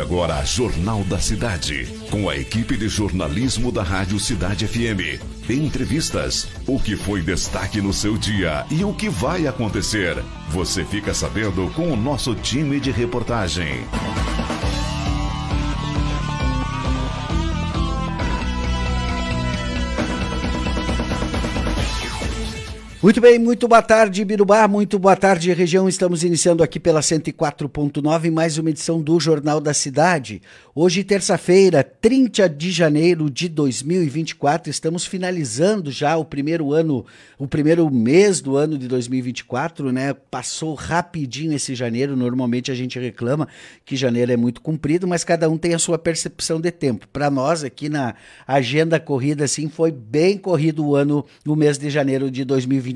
Agora, Jornal da Cidade, com a equipe de jornalismo da Rádio Cidade FM. Entrevistas, o que foi destaque no seu dia e o que vai acontecer. Você fica sabendo com o nosso time de reportagem. Muito bem, muito boa tarde, Birubá, muito boa tarde, região. Estamos iniciando aqui pela 104.9, mais uma edição do Jornal da Cidade. Hoje, terça-feira, 30 de janeiro de 2024, estamos finalizando já o primeiro mês do ano de 2024, né? Passou rapidinho esse janeiro, normalmente a gente reclama que janeiro é muito comprido, mas cada um tem a sua percepção de tempo. Para nós, aqui na agenda corrida, assim, foi bem corrido o mês de janeiro de 2024.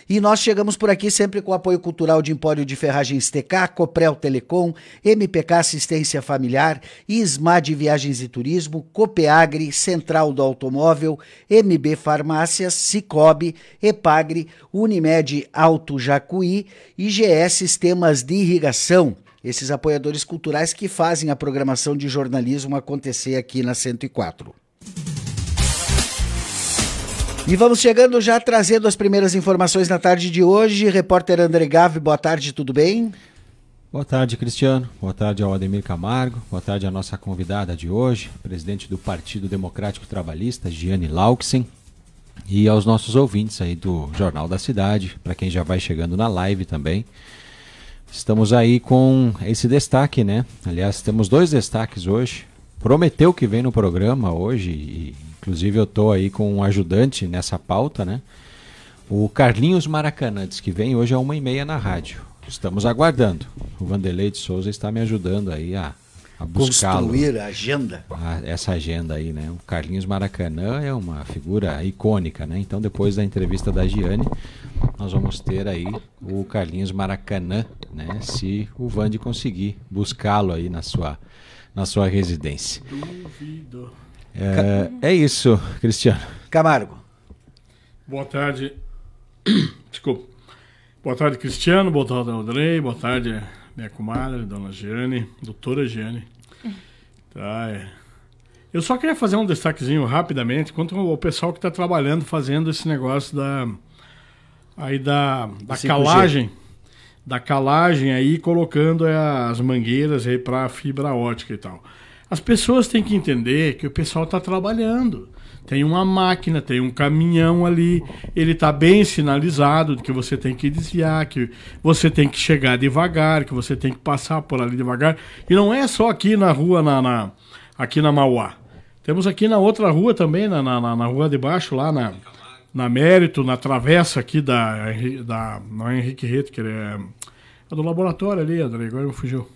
E nós chegamos por aqui sempre com o apoio cultural de Empório de Ferragens TK, Coprel Telecom, MPK Assistência Familiar, ISMAD Viagens e Turismo, Copeagri, Central do Automóvel, MB Farmácias, Cicobi, Epagri, Unimed Alto Jacuí, IGE Sistemas de Irrigação. Esses apoiadores culturais que fazem a programação de jornalismo acontecer aqui na 104. E vamos chegando já trazendo as primeiras informações na tarde de hoje. Repórter André Gave, boa tarde, tudo bem? Boa tarde, Cristiano. Boa tarde ao Ademir Camargo. Boa tarde à nossa convidada de hoje, presidente do Partido Democrático Trabalhista, Giane Lauksen. E aos nossos ouvintes aí do Jornal da Cidade, para quem já vai chegando na live também. Estamos aí com esse destaque, né? Aliás, temos dois destaques hoje. Prometeu que vem no programa hoje e... Inclusive eu estou aí com um ajudante nessa pauta, né? O Carlinhos Maracanã diz que vem hoje às 1h30 na rádio. Estamos aguardando. O Vanderlei de Souza está me ajudando aí a buscá-lo. Construir a agenda. Essa agenda aí, né? O Carlinhos Maracanã é uma figura icônica, né? Então depois da entrevista da Giane, nós vamos ter aí o Carlinhos Maracanã, né? Se o Vande conseguir buscá-lo aí na sua residência. Duvido. É isso, Cristiano. Camargo. Boa tarde. Desculpa. Boa tarde, Cristiano. Boa tarde, Andrei. Boa tarde, minha comadre, dona Giane, doutora Giane. Tá, Eu só queria fazer um destaquezinho rapidamente quanto ao pessoal que está trabalhando, fazendo esse negócio da calagem. Da calagem aí, colocando as mangueiras aí para fibra ótica e tal. As pessoas têm que entender que o pessoal está trabalhando. Tem uma máquina, tem um caminhão ali, ele está bem sinalizado de que você tem que desviar, que você tem que chegar devagar, que você tem que passar por ali devagar. E não é só aqui na rua, aqui na Mauá. Temos aqui na outra rua também, na rua de baixo, lá na Mérito, na travessa aqui não é Henrique Retker, é do laboratório ali, André, agora me fugiu.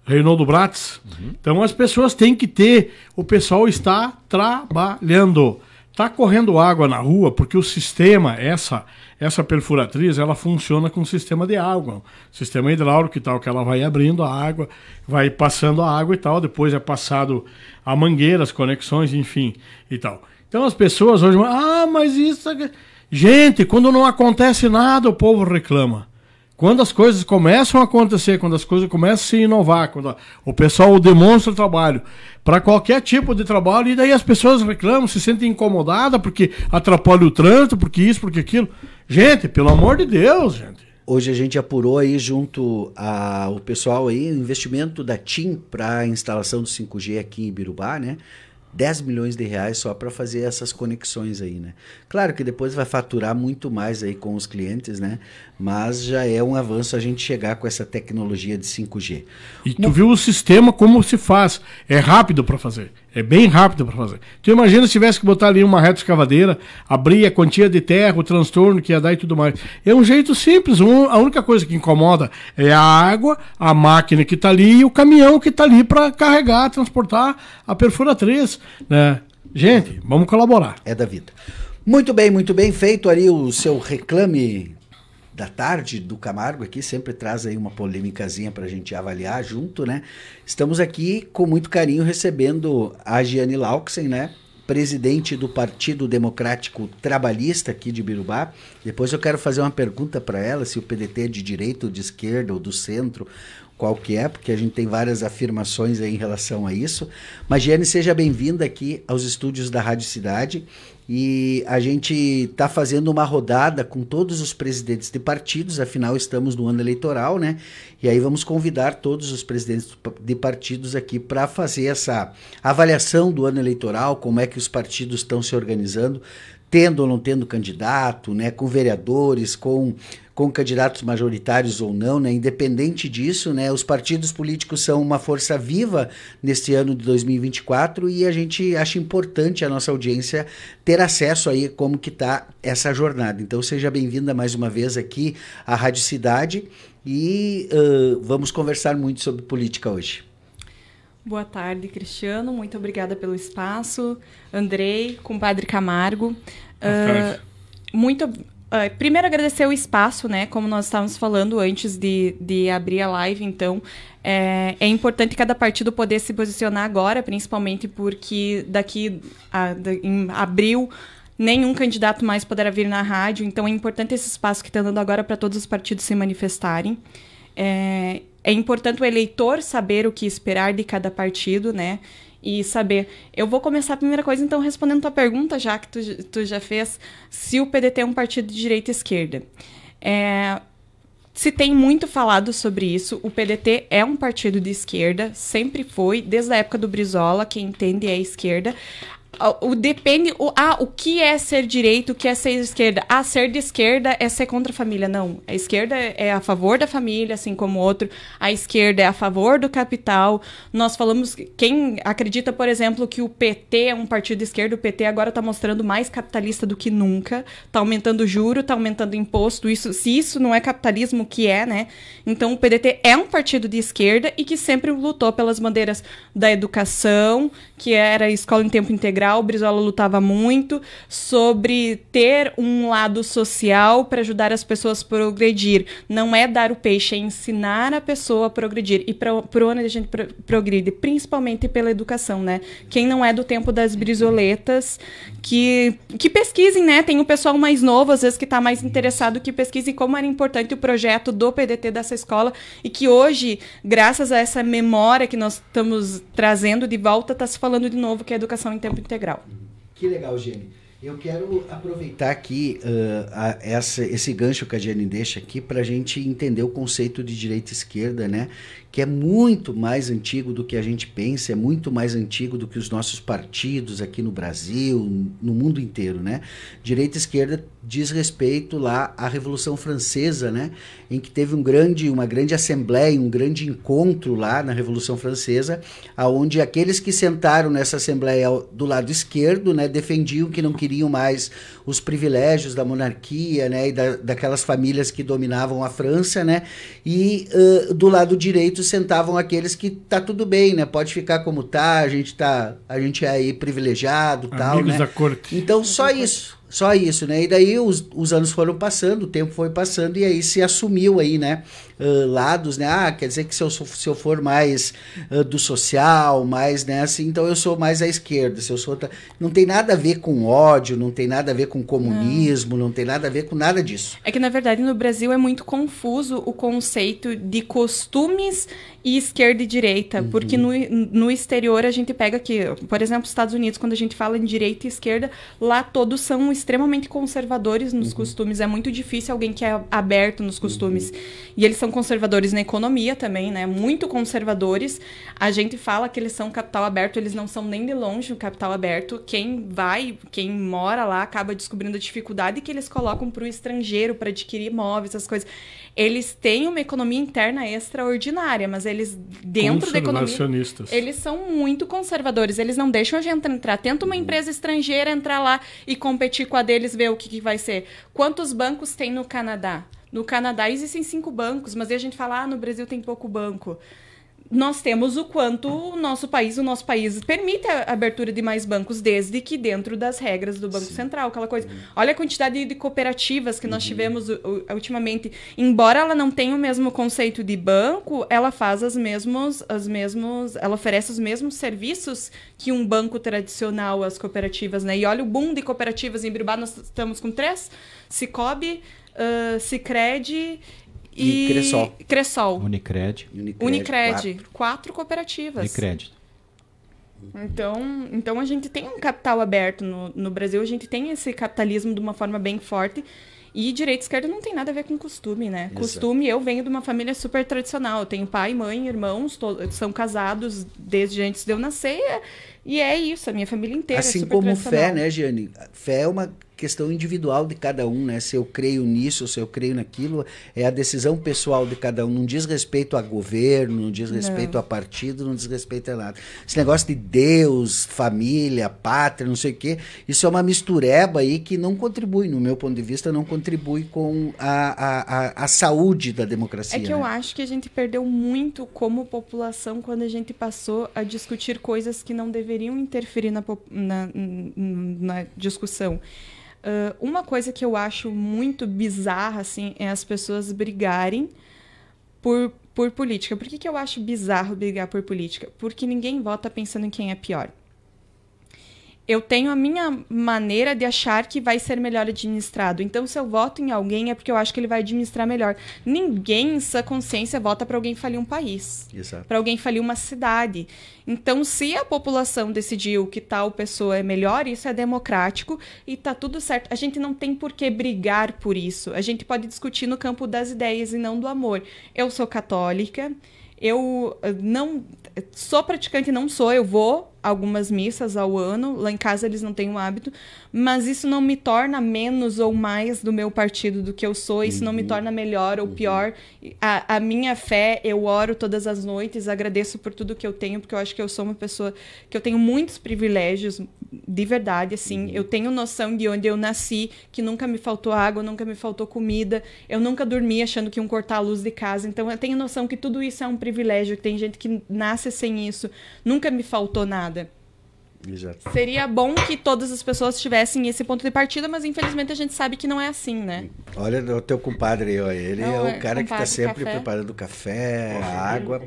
Reinaldo Bratz. Então as pessoas têm que ter, o pessoal está trabalhando, está correndo água na rua, porque o sistema, essa perfuratriz, ela funciona com sistema de água, sistema hidráulico e tal, que ela vai abrindo a água, vai passando a água e tal, depois é passado a mangueira, as conexões, enfim, e tal. Então as pessoas hoje, mas isso... Gente, quando não acontece nada, o povo reclama. Quando as coisas começam a acontecer, quando as coisas começam a se inovar, quando o pessoal demonstra trabalho para qualquer tipo de trabalho, e daí as pessoas reclamam, se sentem incomodadas porque atrapalha o trânsito, porque isso, porque aquilo. Gente, pelo amor de Deus, gente. Hoje a gente apurou aí junto ao pessoal aí, o investimento da TIM para a instalação do 5G aqui em Ibirubá, né? 10 milhões de reais só para fazer essas conexões aí, né? Claro que depois vai faturar muito mais aí com os clientes, né? Mas já é um avanço a gente chegar com essa tecnologia de 5G. E tu viu o sistema como se faz. É rápido para fazer. É bem rápido para fazer. Tu imagina se tivesse que botar ali uma reta escavadeira, abrir a quantia de terra, o transtorno que ia dar e tudo mais. É um jeito simples. A única coisa que incomoda é a água, a máquina que está ali e o caminhão que está ali para carregar, transportar a perfuratriz, né? Gente, vamos colaborar. É da vida. Muito bem feito ali o seu reclame da tarde do Camargo aqui, sempre traz aí uma polêmicazinha pra gente avaliar junto, né? Estamos aqui com muito carinho recebendo a Giane Lauksen, né? presidente do Partido Democrático Trabalhista aqui de Birubá. Depois eu quero fazer uma pergunta para ela, se o PDT é de direita ou de esquerda ou do centro, qual que é, porque a gente tem várias afirmações aí em relação a isso. Mas, Giane, seja bem-vinda aqui aos estúdios da Rádio Cidade. E a gente está fazendo uma rodada com todos os presidentes de partidos, afinal estamos no ano eleitoral, né? E aí vamos convidar todos os presidentes de partidos aqui para fazer essa avaliação do ano eleitoral, como é que os partidos estão se organizando, tendo ou não tendo candidato, né? Com vereadores, com candidatos majoritários ou não, né? Independente disso, né? Os partidos políticos são uma força viva neste ano de 2024 e a gente acha importante a nossa audiência ter acesso aí como que está essa jornada. Então seja bem-vinda mais uma vez aqui à Rádio Cidade e vamos conversar muito sobre política hoje. Boa tarde, Cristiano. Muito obrigada pelo espaço. Andrei, compadre Camargo. Primeiro, agradecer o espaço, né? Como nós estávamos falando antes de abrir a live, então, é importante cada partido poder se posicionar agora, principalmente porque em abril nenhum candidato mais poderá vir na rádio, então é importante esse espaço que está dando agora para todos os partidos se manifestarem. É importante o eleitor saber o que esperar de cada partido, né? E saber. Eu vou começar a primeira coisa, então, respondendo tua pergunta, já que tu já fez, se o PDT é um partido de direita e esquerda. Se tem muito falado sobre isso, o PDT é um partido de esquerda, sempre foi, desde a época do Brizola, quem entende é a esquerda. O que é ser direita, o que é ser esquerda? Ser de esquerda é ser contra a família. Não, a esquerda é a favor da família, assim como o outro. A esquerda é a favor do capital. Nós falamos, quem acredita, por exemplo, que o PT é um partido de esquerda, o PT agora está mostrando mais capitalista do que nunca. Está aumentando juro, está aumentando imposto. Se isso não é capitalismo, o que é, né? Então, o PDT é um partido de esquerda e que sempre lutou pelas bandeiras da educação, que era escola em tempo integral. O Brizola lutava muito sobre ter um lado social para ajudar as pessoas a progredir. Não é dar o peixe, é ensinar a pessoa a progredir. E para onde a gente progride? Principalmente pela educação, né? Quem não é do tempo das brisoletas, que pesquisem, né? Tem o pessoal mais novo, às vezes, que está mais interessado, que pesquisem como era importante o projeto do PDT dessa escola e que hoje, graças a essa memória que nós estamos trazendo de volta, está se falando de novo que é educação em tempo integral. Que legal, Giane. Eu quero aproveitar aqui esse gancho que a Giane deixa aqui para a gente entender o conceito de direita e esquerda, né? Que é muito mais antigo do que a gente pensa, é muito mais antigo do que os nossos partidos aqui no Brasil, no mundo inteiro, né? Direita e esquerda diz respeito lá à Revolução Francesa, né? Em que teve uma grande assembleia, um grande encontro lá na Revolução Francesa, aonde aqueles que sentaram nessa assembleia do lado esquerdo, né, defendiam que não queriam mais os privilégios da monarquia, né, e daquelas famílias que dominavam a França, né? E do lado direito sentavam aqueles que tá tudo bem, né? Pode ficar como tá, a gente é aí privilegiado, amigos tal, né? Da corte. Então só isso, né? E daí os anos foram passando, o tempo foi passando e aí se assumiu aí, né? Lados, né? Quer dizer que se eu for mais do social, mais, né? Assim, então eu sou mais à esquerda. Se eu sou não tem nada a ver com ódio, não tem nada a ver com comunismo, não tem nada a ver com nada disso. É que, na verdade, no Brasil é muito confuso o conceito de costumes e esquerda e direita, porque no exterior a gente pega que, por exemplo, os Estados Unidos, quando a gente fala em direita e esquerda, lá todos são extremamente conservadores nos costumes. É muito difícil alguém que é aberto nos costumes. E eles são conservadores na economia também, né? Muito conservadores. A gente fala que eles são capital aberto, eles não são nem de longe o capital aberto. Quem mora lá, acaba descobrindo a dificuldade que eles colocam para o estrangeiro, para adquirir imóveis, essas coisas. Eles têm uma economia interna extraordinária, mas eles, dentro da economia, eles são muito conservadores. Eles não deixam a gente entrar. Tenta uma empresa estrangeira entrar lá e competir com a deles, ver o que vai ser. Quantos bancos tem no Canadá? No Canadá existem 5 bancos, mas aí a gente fala, no Brasil tem pouco banco. nós temos o quanto o nosso país permite a abertura de mais bancos, desde que dentro das regras do Banco Central, aquela coisa. Olha a quantidade de cooperativas que nós tivemos ultimamente. Embora ela não tenha o mesmo conceito de banco, ela faz ela oferece os mesmos serviços que um banco tradicional, as cooperativas, né? E olha o boom de cooperativas em Birubá, nós estamos com 3, Cicobi, Sicredi e Cressol. Unicred. 4 cooperativas. Unicred. Então a gente tem um capital aberto no Brasil, a gente tem esse capitalismo de uma forma bem forte. E direita e esquerda não tem nada a ver com costume, né? Exato. Costume, eu venho de uma família super tradicional. Eu tenho pai, mãe, irmãos, são casados desde antes de eu nascer. E é isso, a minha família inteira assim é super como tradicional. fé, né, Giane? Fé é uma questão individual de cada um, né? Se eu creio nisso, se eu creio naquilo, é a decisão pessoal de cada um. Não diz respeito a governo, não diz respeito a partido, não diz respeito a nada. Esse negócio de Deus, família, pátria, não sei o quê, isso é uma mistureba aí que não contribui, no meu ponto de vista, não contribui com a saúde da democracia. É que eu acho que a gente perdeu muito como população quando a gente passou a discutir coisas que não deveriam interferir na discussão. Uma coisa que eu acho muito bizarra, assim, é as pessoas brigarem por política. Por que eu acho bizarro brigar por política? Porque ninguém vota pensando em quem é pior. Eu tenho a minha maneira de achar que vai ser melhor administrado. Então, se eu voto em alguém, é porque eu acho que ele vai administrar melhor. Ninguém, em sua consciência, vota para alguém falir um país. Para alguém falir uma cidade. Então, se a população decidiu que tal pessoa é melhor, isso é democrático e tá tudo certo. A gente não tem por que brigar por isso. A gente pode discutir no campo das ideias e não do amor. Eu sou católica, eu não sou praticante, não sou, eu vou algumas missas ao ano, lá em casa eles não têm o hábito, mas isso não me torna menos ou mais do meu partido do que eu sou, isso não me torna melhor ou pior. A minha fé, eu oro todas as noites, agradeço por tudo que eu tenho, porque eu acho que eu sou uma pessoa que eu tenho muitos privilégios, de verdade, assim, eu tenho noção de onde eu nasci, que nunca me faltou água, nunca me faltou comida, eu nunca dormi achando que iam cortar a luz de casa, então eu tenho noção que tudo isso é um privilégio, que tem gente que nasce sem isso, nunca me faltou nada. Exato. Seria bom que todas as pessoas tivessem esse ponto de partida, mas infelizmente a gente sabe que não é assim, né? Olha o teu compadre aí, ó. Ele não, é o cara que está sempre preparando café, água.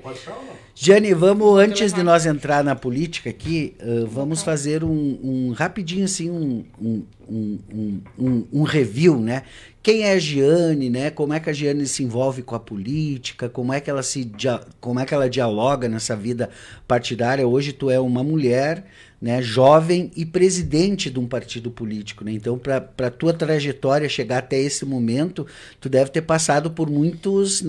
Jane, vamos, antes de nós entrar na política aqui, vamos fazer um rapidinho assim, um review, né? Quem é a Giane, né? Como é que a Giane se envolve com a política? Como é que ela dialoga nessa vida partidária? Hoje tu é uma mulher, né, jovem e presidente de um partido político, né? Então, para tua trajetória chegar até esse momento, tu deve ter passado por muitos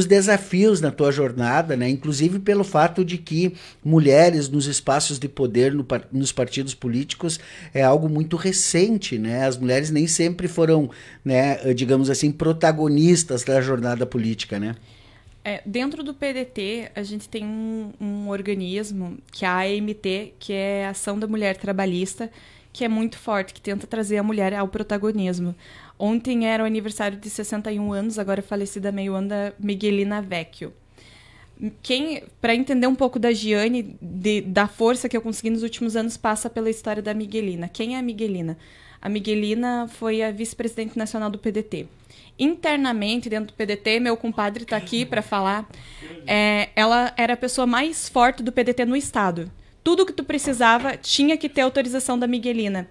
desafios na tua jornada, né? Inclusive pelo fato de que mulheres nos espaços de poder nos partidos políticos é algo muito recente, né? As mulheres nem sempre foram, né, digamos assim, protagonistas da jornada política, né? Dentro do PDT, a gente tem um organismo, que é a AMT, que é a Ação da Mulher Trabalhista, que é muito forte, que tenta trazer a mulher ao protagonismo. Ontem era o aniversário de 61 anos, agora falecida há meio ano, da Miguelina Vecchio. Para entender um pouco da Giane, da força que eu consegui nos últimos anos, passa pela história da Miguelina. Quem é a Miguelina? A Miguelina foi a vice-presidente nacional do PDT. Internamente, dentro do PDT, meu compadre está aqui para falar, ela era a pessoa mais forte do PDT no estado. Tudo que tu precisava tinha que ter autorização da Miguelina.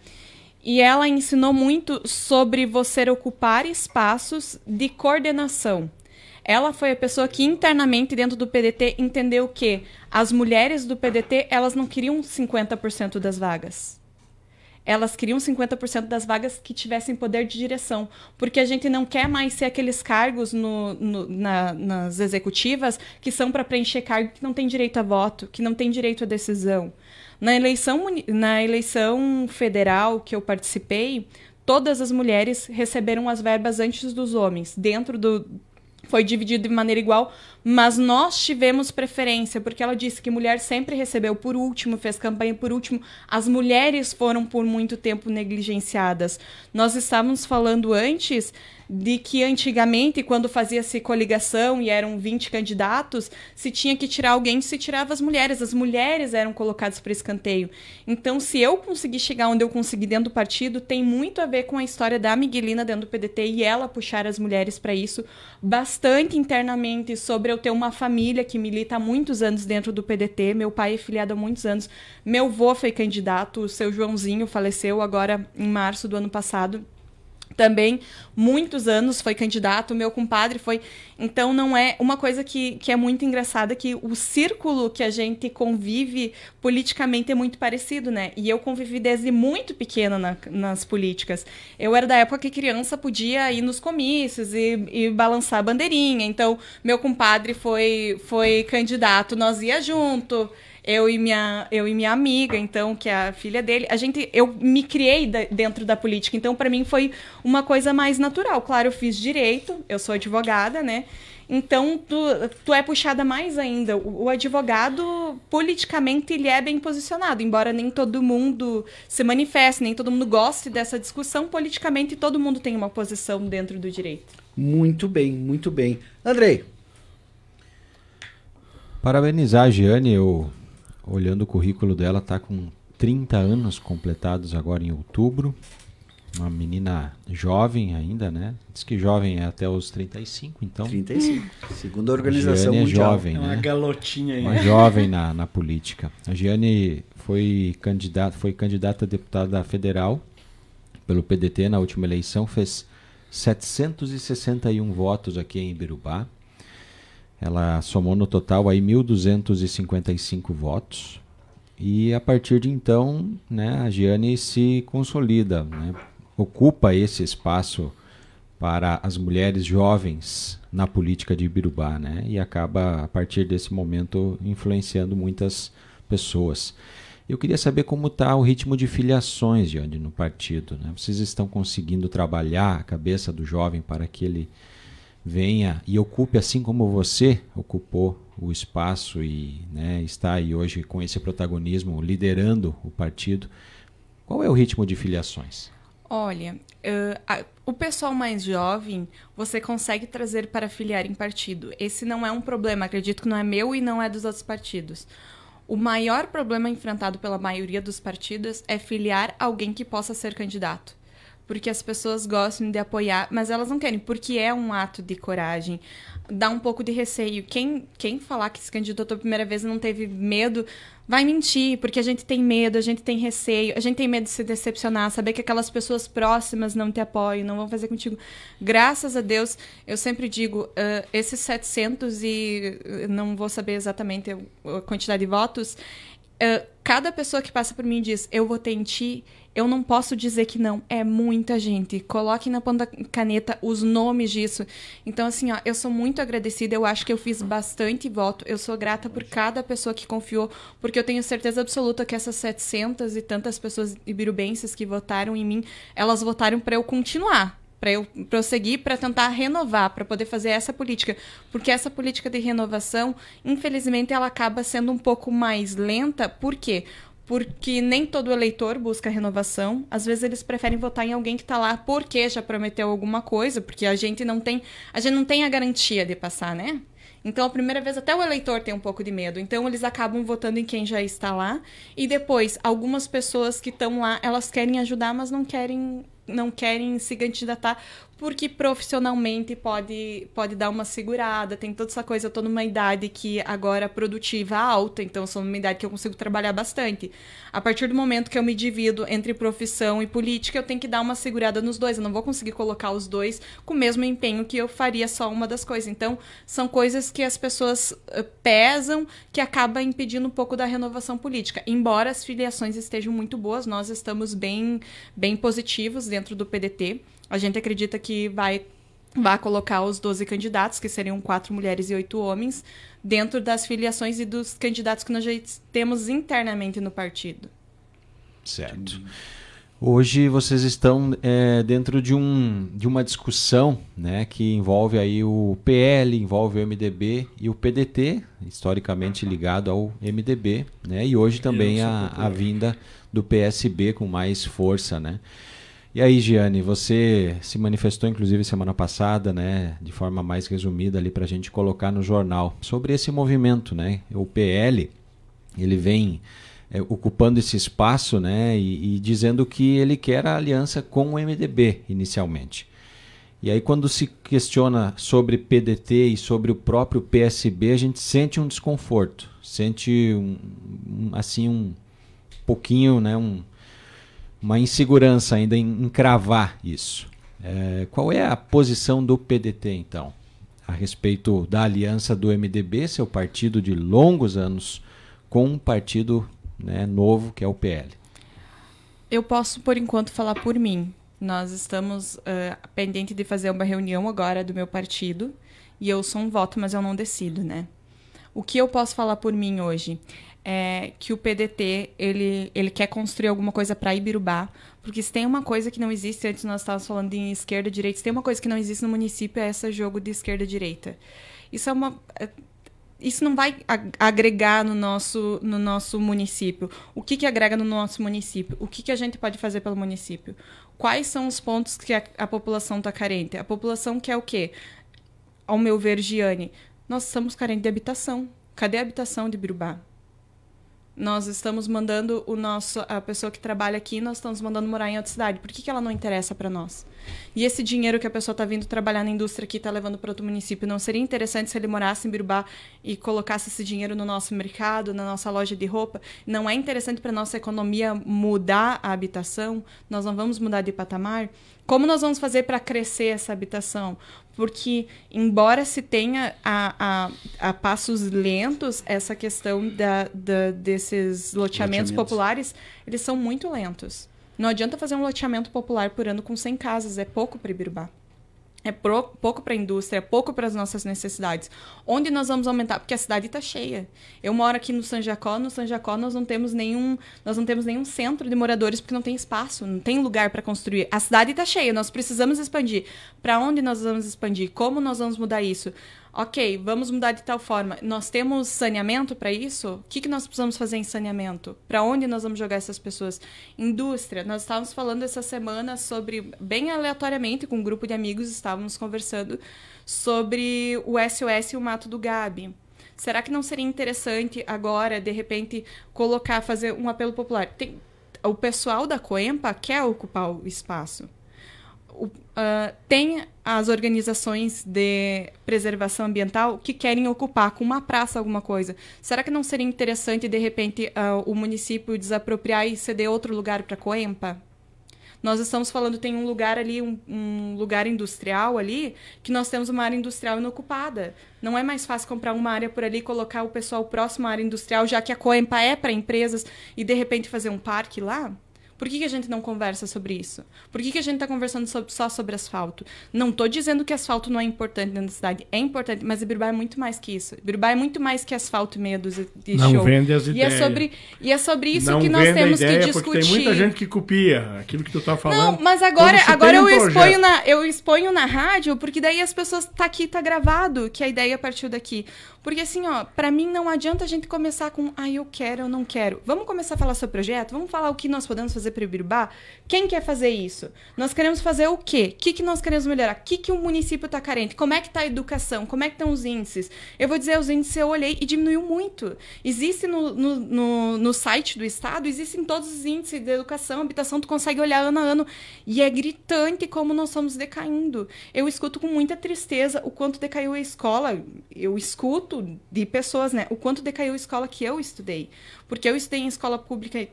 E ela ensinou muito sobre você ocupar espaços de coordenação. Ela foi a pessoa que internamente dentro do PDT entendeu que as mulheres do PDT, elas não queriam 50% das vagas. Elas queriam 50% das vagas que tivessem poder de direção, porque a gente não quer mais ser aqueles cargos nas executivas que são para preencher cargo que não tem direito a voto, que não tem direito a decisão. Na eleição federal que eu participei, todas as mulheres receberam as verbas antes dos homens, foi dividido de maneira igual, mas nós tivemos preferência, porque ela disse que mulher sempre recebeu por último, fez campanha por último. As mulheres foram por muito tempo negligenciadas. Nós estávamos falando antes de que antigamente, quando fazia-se coligação e eram 20 candidatos, se tinha que tirar alguém, se tirava as mulheres eram colocadas para escanteio. Então, se eu conseguir chegar onde eu consegui dentro do partido, tem muito a ver com a história da Miguelina dentro do PDT e ela puxar as mulheres para isso, bastante internamente, sobre eu ter uma família que milita há muitos anos dentro do PDT, meu pai é filiado há muitos anos, meu avô foi candidato, o seu Joãozinho faleceu agora em março do ano passado, também muitos anos foi candidato, meu compadre foi. Então não é uma coisa que é muito engraçada, que o círculo que a gente convive politicamente é muito parecido, né? E eu convivi desde muito pequena nas políticas. Eu era da época que criança podia ir nos comícios e balançar a bandeirinha. Então meu compadre foi candidato, nós ia junto. Eu e minha amiga, então, que é a filha dele, eu me criei dentro da política, então para mim foi uma coisa mais natural. Claro, eu fiz direito, eu sou advogada, né? Então tu é puxada mais ainda. O advogado, politicamente, ele é bem posicionado, embora nem todo mundo se manifeste, nem todo mundo goste dessa discussão, politicamente todo mundo tem uma posição dentro do direito. Muito bem, muito bem. Andrei. Parabenizar a Giane, olhando o currículo dela, está com 30 anos completados agora em outubro. Uma menina jovem ainda, né? Diz que jovem é até os 35, então... 35. Segundo a Organização Mundial. Mundial. Jovem, É uma galotinha aí. Uma jovem na política. A Giane foi candidata a deputada federal pelo PDT na última eleição, fez 761 votos aqui em Ibirubá. Ela somou no total aí 1.255 votos e a partir de então, né, a Giane se consolida, né, ocupa esse espaço para as mulheres jovens na política de Ibirubá, né, e acaba a partir desse momento influenciando muitas pessoas. Eu queria saber como está o ritmo de filiações, Giane, no partido, né? Vocês estão conseguindo trabalhar a cabeça do jovem para que ele venha e ocupe, assim como você ocupou o espaço e, né, está aí hoje com esse protagonismo, liderando o partido. Qual é o ritmo de filiações? Olha, o pessoal mais jovem, você consegue trazer para filiar em partido. Esse não é um problema, acredito que não é meu e não é dos outros partidos. O maior problema enfrentado pela maioria dos partidos é filiar alguém que possa ser candidato. Porque as pessoas gostam de apoiar, mas elas não querem, porque é um ato de coragem. Dá um pouco de receio. Quem falar que se candidatou a primeira vez e não teve medo, vai mentir, porque a gente tem medo, a gente tem receio, a gente tem medo de se decepcionar, saber que aquelas pessoas próximas não te apoiam, não vão fazer contigo. Graças a Deus, eu sempre digo, esses 700 e não vou saber exatamente a quantidade de votos, cada pessoa que passa por mim diz, eu votei em ti, eu não posso dizer que não, é muita gente. Coloquem na ponta da caneta os nomes disso. Então, assim, ó, eu sou muito agradecida, eu acho que eu fiz bastante voto, eu sou grata por cada pessoa que confiou, porque eu tenho certeza absoluta que essas 700 e tantas pessoas ibirubenses que votaram em mim, elas votaram para eu continuar, para eu prosseguir, para tentar renovar, para poder fazer essa política. Porque essa política de renovação, infelizmente, ela acaba sendo um pouco mais lenta. Por quê? Porque nem todo eleitor busca renovação. Às vezes eles preferem votar em alguém que está lá porque já prometeu alguma coisa, porque a gente não tem a garantia de passar, né? Então, a primeira vez, até o eleitor tem um pouco de medo. Então, eles acabam votando em quem já está lá. E depois, algumas pessoas que estão lá, elas querem ajudar, mas não querem se candidatar porque profissionalmente pode dar uma segurada, tem toda essa coisa. Eu tô numa idade que agora produtiva alta, então eu sou numa idade que eu consigo trabalhar bastante. A partir do momento que eu me divido entre profissão e política, eu tenho que dar uma segurada nos dois, eu não vou conseguir colocar os dois com o mesmo empenho que eu faria só uma das coisas. Então, são coisas que as pessoas pesam, que acaba impedindo um pouco da renovação política. Embora as filiações estejam muito boas, nós estamos bem positivos dentro do PDT. A gente acredita que vai colocar os 12 candidatos, que seriam 4 mulheres e 8 homens, dentro das filiações e dos candidatos que nós já temos internamente no partido. Certo. Hoje vocês estão dentro de uma discussão, né, que envolve aí o PL, envolve o MDB e o PDT, historicamente ligado ao MDB, né, e hoje também a vinda do PSB com mais força, né. E aí, Giane, você se manifestou inclusive semana passada, né, de forma mais resumida ali para a gente colocar no jornal sobre esse movimento, né. O PL, ele vem ocupando esse espaço, né, e dizendo que ele quer a aliança com o MDB inicialmente. E aí quando se questiona sobre PDT e sobre o próprio PSB, a gente sente um desconforto, sente um pouquinho, né, uma insegurança ainda em cravar isso. Qual é a posição do PDT, então, a respeito da aliança do MDB, seu partido de longos anos, com um partido, né, novo, que é o PL? Eu posso, por enquanto, falar por mim. Nós estamos pendentes de fazer uma reunião agora do meu partido, e eu sou um voto, mas eu não decido, né? O que eu posso falar por mim hoje é que o PDT, ele quer construir alguma coisa para Ibirubá, porque se tem uma coisa que não existe, antes nós estávamos falando de esquerda e direita, se tem uma coisa que não existe no município, é esse jogo de esquerda e direita. Isso não vai agregar no nosso município. O que agrega no nosso município? O que a gente pode fazer pelo município? Quais são os pontos que a população está carente? A população quer o quê? Ao meu ver, Giane, nós estamos carentes de habitação. Cadê a habitação de Ibirubá? Nós estamos mandando a pessoa que trabalha aqui, nós estamos mandando morar em outra cidade. Por que ela não interessa para nós? E esse dinheiro que a pessoa está vindo trabalhar na indústria aqui, está levando para outro município, não seria interessante se ele morasse em Ibirubá e colocasse esse dinheiro no nosso mercado, na nossa loja de roupa? Não é interessante para a nossa economia mudar a habitação? Nós não vamos mudar de patamar? Como nós vamos fazer para crescer essa habitação? Porque, embora se tenha a passos lentos essa questão desses loteamentos populares, eles são muito lentos. Não adianta fazer um loteamento popular por ano com 100 casas, é pouco para Ibirubá. É pouco para a indústria, é pouco para as nossas necessidades. Onde nós vamos aumentar? Porque a cidade está cheia. Eu moro aqui no São Jacó nós não temos nenhum centro de moradores porque não tem espaço, não tem lugar para construir. A cidade está cheia, nós precisamos expandir. Para onde nós vamos expandir? Como nós vamos mudar isso? Ok, vamos mudar de tal forma. Nós temos saneamento para isso? O que nós precisamos fazer em saneamento? Para onde nós vamos jogar essas pessoas? Indústria. Nós estávamos falando essa semana sobre, bem aleatoriamente, com um grupo de amigos, estávamos conversando sobre o SOS e o Mato do Gabi. Será que não seria interessante agora, de repente, fazer um apelo popular? O pessoal da Coempa quer ocupar o espaço. Tem as organizações de preservação ambiental que querem ocupar com uma praça alguma coisa. Será que não seria interessante, de repente, o município desapropriar e ceder outro lugar para a Coempa? Nós estamos falando, tem um lugar ali, um lugar industrial ali, que nós temos uma área industrial inocupada. Não é mais fácil comprar uma área por ali, colocar o pessoal próximo à área industrial, já que a Coempa é para empresas, e de repente fazer um parque lá? Por que a gente não conversa sobre isso? Por que a gente está conversando só sobre asfalto? Não estou dizendo que asfalto não é importante dentro da cidade. É importante, mas Ibirubá é muito mais que isso. Ibirubá é muito mais que asfalto e meia dúzia de não show. Vende as ideias. E é sobre isso não que nós temos que discutir. Porque tem muita gente que copia aquilo que tu está falando. Não, mas agora eu exponho na rádio, porque daí as pessoas... Tá gravado que a ideia partiu daqui. Porque assim, para mim não adianta a gente começar com eu quero, eu não quero. Vamos começar a falar sobre o projeto? Vamos falar o que nós podemos fazer para Ibirubá? Quem quer fazer isso? Nós queremos fazer o quê? O que nós queremos melhorar? O que o município está carente? Como é que está a educação? Como é que estão os índices? Eu vou dizer, os índices eu olhei e diminuiu muito. Existe no site do Estado, existem todos os índices de educação, habitação, tu consegue olhar ano a ano. E é gritante como nós estamos decaindo. Eu escuto com muita tristeza o quanto decaiu a escola. Eu escuto de pessoas, né? O quanto decaiu a escola que eu estudei. Porque eu estudei em escola pública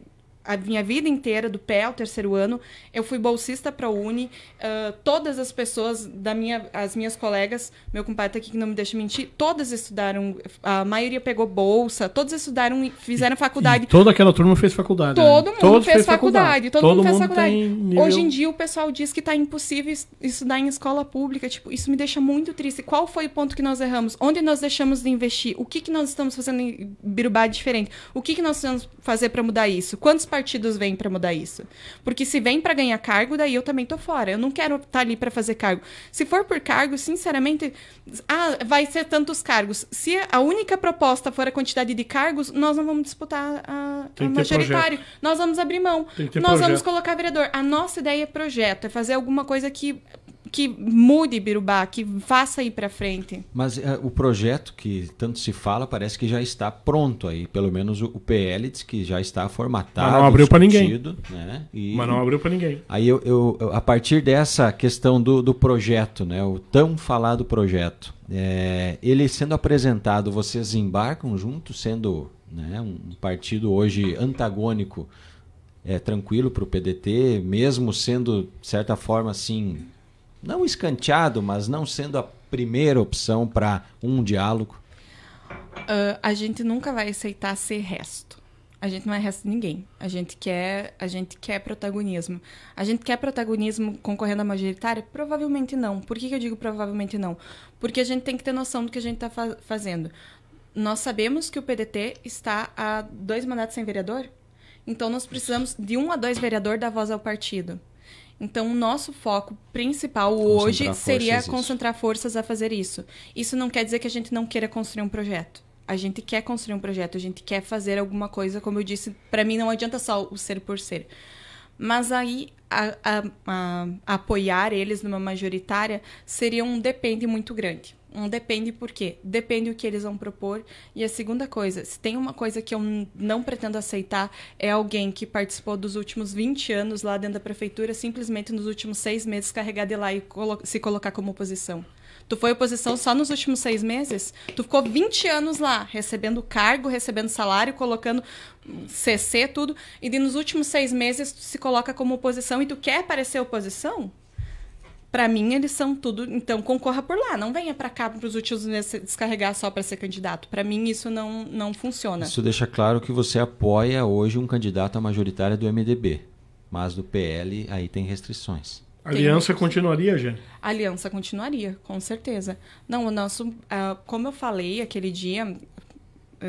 a minha vida inteira, do pé ao terceiro ano. Eu fui bolsista para a Uni. Todas as pessoas, as minhas colegas, meu compadre está aqui que não me deixa mentir, todas estudaram, a maioria pegou bolsa, todos estudaram e fizeram faculdade. E toda aquela turma fez faculdade. Todo mundo fez faculdade. Todo mundo fez faculdade. Nível... Hoje em dia o pessoal diz que está impossível estudar em escola pública. Tipo, isso me deixa muito triste. Qual foi o ponto que nós erramos? Onde nós deixamos de investir? O que nós estamos fazendo em Ibirubá diferente? O que nós precisamos fazer para mudar isso? Quantos partidos vêm para mudar isso. Porque se vem para ganhar cargo, daí eu também tô fora. Eu não quero estar ali para fazer cargo. Se for por cargo, sinceramente, vai ser tantos cargos. Se a única proposta for a quantidade de cargos, nós não vamos disputar a majoritário. Nós vamos abrir mão. Nós vamos colocar vereador. A nossa ideia é projeto, é fazer alguma coisa que mude Birubá, que faça ir para frente. Mas o projeto que tanto se fala parece que já está pronto aí, pelo menos o PL diz que já está formatado. Mas não abriu para ninguém. Né? Mas não abriu para ninguém. Aí eu, a partir dessa questão do projeto, né, o tão falado projeto, ele sendo apresentado, vocês embarcam junto, sendo, né, um partido hoje antagônico, tranquilo para o PDT, mesmo sendo, de certa forma, assim, não escanteado, mas não sendo a primeira opção para um diálogo? A gente nunca vai aceitar ser resto. A gente não é resto de ninguém. A gente quer protagonismo. A gente quer protagonismo concorrendo à majoritária? Provavelmente não. Por que eu digo provavelmente não? Porque a gente tem que ter noção do que a gente está fazendo. Nós sabemos que o PDT está a 2 mandatos sem vereador. Então, nós precisamos de 1 a 2 vereadores dar voz ao partido. Então, o nosso foco principal hoje seria concentrar forças a fazer isso. Isso não quer dizer que a gente não queira construir um projeto. A gente quer construir um projeto, a gente quer fazer alguma coisa, como eu disse, para mim não adianta só o ser por ser. Mas aí, apoiar eles numa majoritária seria um depende muito grande. Um depende por quê? Depende do que eles vão propor. E a segunda coisa, se tem uma coisa que eu não pretendo aceitar, é alguém que participou dos últimos 20 anos lá dentro da prefeitura, simplesmente nos últimos 6 meses carregar de lá e se colocar como oposição. Tu foi oposição só nos últimos 6 meses? Tu ficou 20 anos lá, recebendo cargo, recebendo salário, colocando CC, tudo, e nos últimos 6 meses tu se coloca como oposição e tu quer parecer oposição? Para mim, eles são tudo... Então, concorra por lá. Não venha para cá para os últimos meses descarregar só para ser candidato. Para mim, isso não funciona. Isso deixa claro que você apoia hoje um candidato à majoritária do MDB. Mas do PL, aí tem restrições. A aliança continuaria, Jane? A aliança continuaria, com certeza. Não, o nosso... como eu falei aquele dia,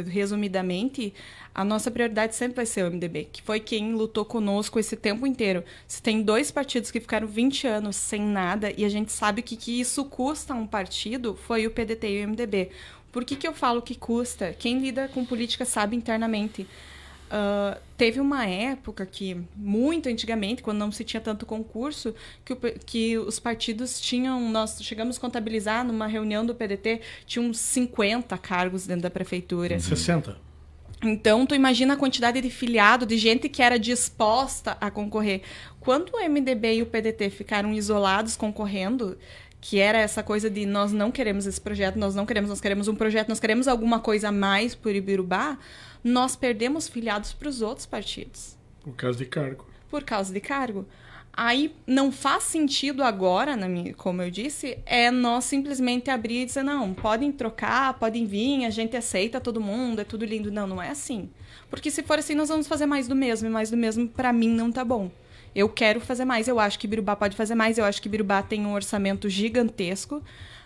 resumidamente, a nossa prioridade sempre vai ser o MDB, que foi quem lutou conosco esse tempo inteiro. Se tem 2 partidos que ficaram 20 anos sem nada, e a gente sabe que isso custa a um partido, foi o PDT e o MDB. Por que eu falo que custa? Quem lida com política sabe internamente. Teve uma época que, muito antigamente, quando não se tinha tanto concurso, que os partidos tinham... Nós chegamos a contabilizar numa reunião do PDT, tinha uns 50 cargos dentro da prefeitura. 60. Então, tu imagina a quantidade de filiado, de gente que era disposta a concorrer. Quando o MDB e o PDT ficaram isolados concorrendo, que era essa coisa de nós não queremos esse projeto, nós queremos um projeto, nós queremos alguma coisa a mais por Ibirubá, nós perdemos filiados para os outros partidos. Por causa de cargo. Por causa de cargo. Aí não faz sentido agora, como eu disse, nós simplesmente abrir e dizer, não, podem trocar, podem vir, a gente aceita todo mundo, é tudo lindo. Não, não é assim. Porque se for assim, nós vamos fazer mais do mesmo, e mais do mesmo, para mim, não tá bom. Eu quero fazer mais, eu acho que Ibirubá pode fazer mais, eu acho que Ibirubá tem um orçamento gigantesco.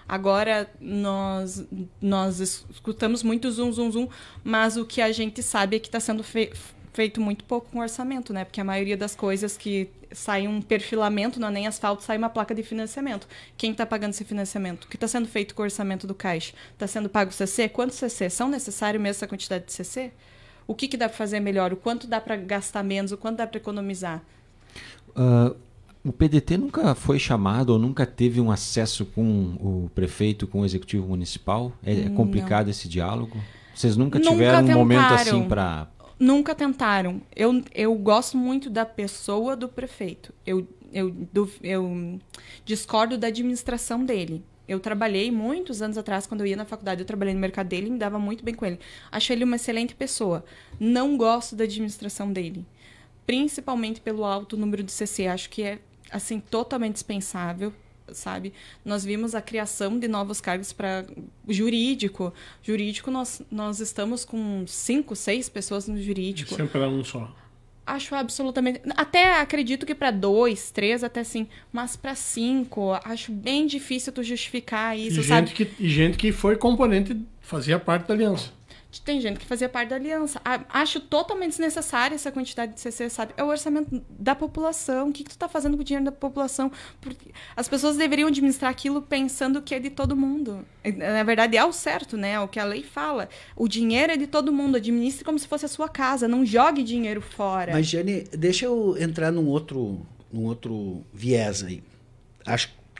Agora, nós escutamos muito zum, mas o que a gente sabe é que está sendo feito muito pouco com orçamento, né? Porque a maioria das coisas que sai um perfilamento, não é nem asfalto, sai uma placa de financiamento. Quem está pagando esse financiamento? O que está sendo feito com o orçamento do Caixa? Está sendo pago CC? Quantos CC? São necessários mesmo essa quantidade de CC? O que dá para fazer melhor? O quanto dá para gastar menos? O quanto dá para economizar? O PDT nunca foi chamado ou nunca teve um acesso com o prefeito, com o executivo municipal? É complicado esse diálogo? Vocês nunca tiveram um momento assim para... Nunca tentaram. Eu gosto muito da pessoa do prefeito. Eu discordo da administração dele. Eu trabalhei muitos anos atrás, quando eu ia na faculdade, eu trabalhei no mercado dele e me dava muito bem com ele. Acho ele uma excelente pessoa. Não gosto da administração dele. Principalmente pelo alto número de CC. Acho que é, assim, totalmente dispensável, sabe? Nós vimos a criação de novos cargos para jurídico. Jurídico, nós estamos com 5, 6 pessoas no jurídico. Sempre era um só. Acho absolutamente... Até acredito que para 2, 3, até sim. Mas para 5, acho bem difícil tu justificar isso, sabe? E gente que foi componente, fazia parte da aliança. Tem gente que fazia parte da aliança. Acho totalmente desnecessária essa quantidade de CC, sabe? É o orçamento da população. O que tu tá fazendo com o dinheiro da população? Porque as pessoas deveriam administrar aquilo pensando que é de todo mundo. Na verdade, é o certo, né? É o que a lei fala. O dinheiro é de todo mundo. Administre como se fosse a sua casa. Não jogue dinheiro fora. Mas, Jane, deixa eu entrar num outro viés aí.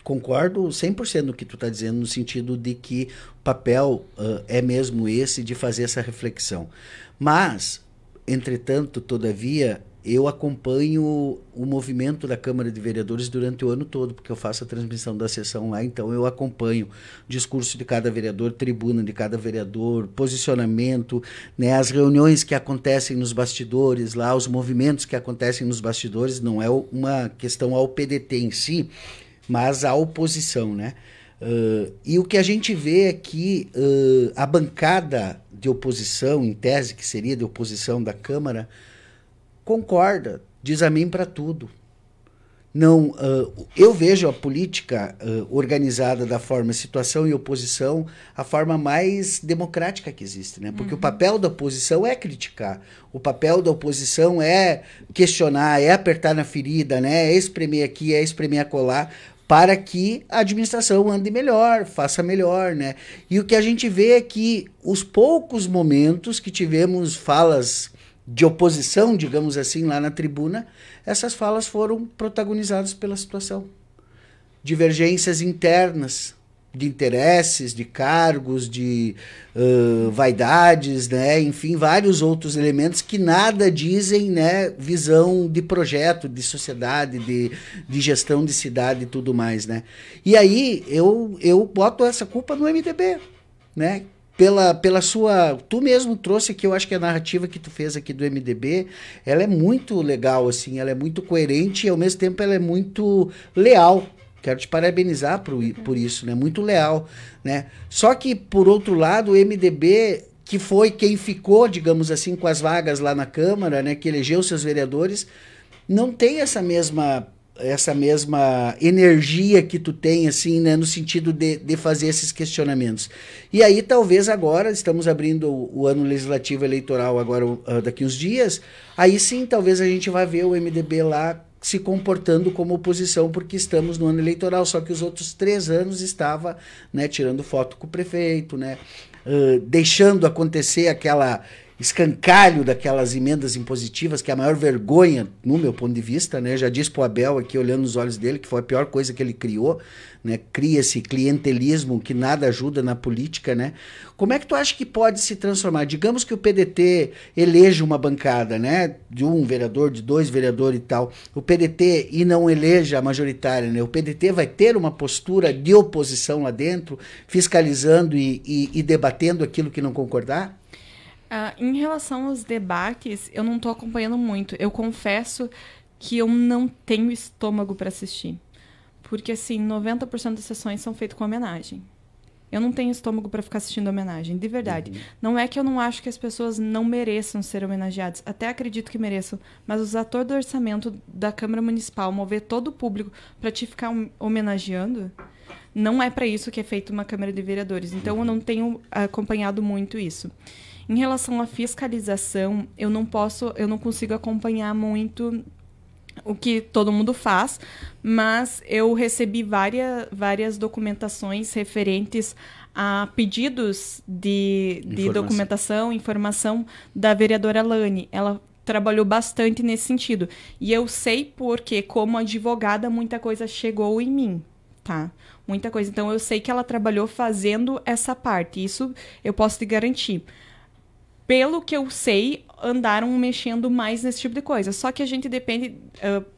Concordo 100% no que tu está dizendo, no sentido de que o papel é mesmo esse de fazer essa reflexão. Mas, entretanto, todavia, eu acompanho o movimento da Câmara de Vereadores durante o ano todo, porque eu faço a transmissão da sessão lá, então eu acompanho o discurso de cada vereador, tribuna de cada vereador, posicionamento, né, as reuniões que acontecem nos bastidores lá, os movimentos que acontecem nos bastidores, não é uma questão ao PDT em si, mas à oposição, né? E o que a gente vê é que a bancada de oposição, em tese que seria de oposição da Câmara, concorda, diz amém para tudo. Não, eu vejo a política organizada da forma situação e oposição a forma mais democrática que existe, né? Porque o papel da oposição é criticar, o papel da oposição é questionar, é apertar na ferida, né? É espremer aqui, é espremer acolá, para que a administração ande melhor, faça melhor, né? E o que a gente vê é que os poucos momentos que tivemos falas de oposição, digamos assim, lá na tribuna, essas falas foram protagonizadas pela situação. Divergências internas, de interesses, de cargos, de vaidades, né? Enfim, vários outros elementos que nada dizem, né? Visão de projeto, de sociedade, de gestão de cidade e tudo mais, né? E aí eu boto essa culpa no MDB, né? Pela sua... Tu mesmo trouxe aqui, eu acho que a narrativa que tu fez aqui do MDB, ela é muito legal, assim, ela é muito coerente e ao mesmo tempo ela é muito leal. Quero te parabenizar por isso, né? Muito leal, né? Só que, por outro lado, o MDB, que foi quem ficou, digamos assim, com as vagas lá na Câmara, né? Que elegeu seus vereadores, não tem essa mesma energia que tu tem, assim, né? No sentido de fazer esses questionamentos. E aí, talvez agora, estamos abrindo o ano legislativo eleitoral agora, daqui uns dias, aí sim, talvez a gente vai ver o MDB lá se comportando como oposição, porque estamos no ano eleitoral, só que os outros 3 anos estava, né, tirando foto com o prefeito, né, deixando acontecer aquela escancalho daquelas emendas impositivas, que é a maior vergonha, no meu ponto de vista, né? Já disse pro Abel aqui, olhando nos olhos dele, que foi a pior coisa que ele criou, né? Cria esse clientelismo que nada ajuda na política, né? Como é que tu acha que pode se transformar? Digamos que o PDT eleja uma bancada, né? De 1 vereador, de 2 vereadores e tal. O PDT e não eleja a majoritária, né? O PDT vai ter uma postura de oposição lá dentro, fiscalizando e debatendo aquilo que não concordar? Em relação aos debates, eu não estou acompanhando muito. Eu confesso que eu não tenho estômago para assistir. Porque, assim, 90% das sessões são feitas com homenagem. Eu não tenho estômago para ficar assistindo homenagem, de verdade. Não é que eu não acho que as pessoas não mereçam ser homenageadas. Até acredito que mereçam. Mas os atores do orçamento da Câmara Municipal, mover todo o público para te ficar homenageando, não é para isso que é feita uma Câmara de Vereadores. Então, eu não tenho acompanhado muito isso. Em relação à fiscalização, eu não consigo acompanhar muito o que todo mundo faz, mas eu recebi várias documentações referentes a pedidos de documentação, informação da vereadora Lani. Ela trabalhou bastante nesse sentido. E eu sei porque, como advogada, muita coisa chegou em mim, tá? Muita coisa. Então, eu sei que ela trabalhou fazendo essa parte. Isso eu posso te garantir. Pelo que eu sei, andaram mexendo mais nesse tipo de coisa. Só que a gente depende...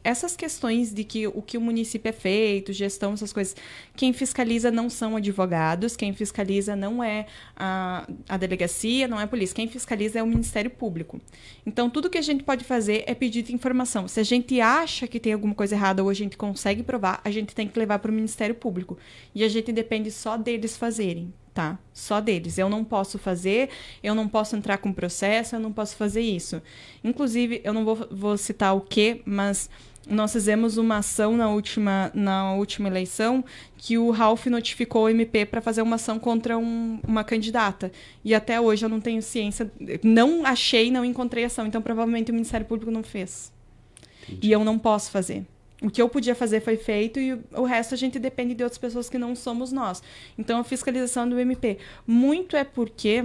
essas questões de que o que o município é feito, gestão, essas coisas... Quem fiscaliza não são advogados, quem fiscaliza não é a delegacia, não é a polícia. Quem fiscaliza é o Ministério Público. Então, tudo que a gente pode fazer é pedir informação. Se a gente acha que tem alguma coisa errada ou a gente consegue provar, a gente tem que levar para o Ministério Público. E a gente depende só deles fazerem. tá? Só deles. Eu não posso fazer, eu não posso entrar com processo, eu não posso fazer isso. Inclusive, eu não vou citar o quê, mas nós fizemos uma ação na última eleição que o Ralph notificou o MP para fazer uma ação contra uma candidata. E até hoje eu não tenho ciência, não achei, não encontrei ação. Então, provavelmente o Ministério Público não fez. Entendi. E eu não posso fazer. O que eu podia fazer foi feito e o resto a gente depende de outras pessoas que não somos nós. Então, a fiscalização do MP. Muito é porque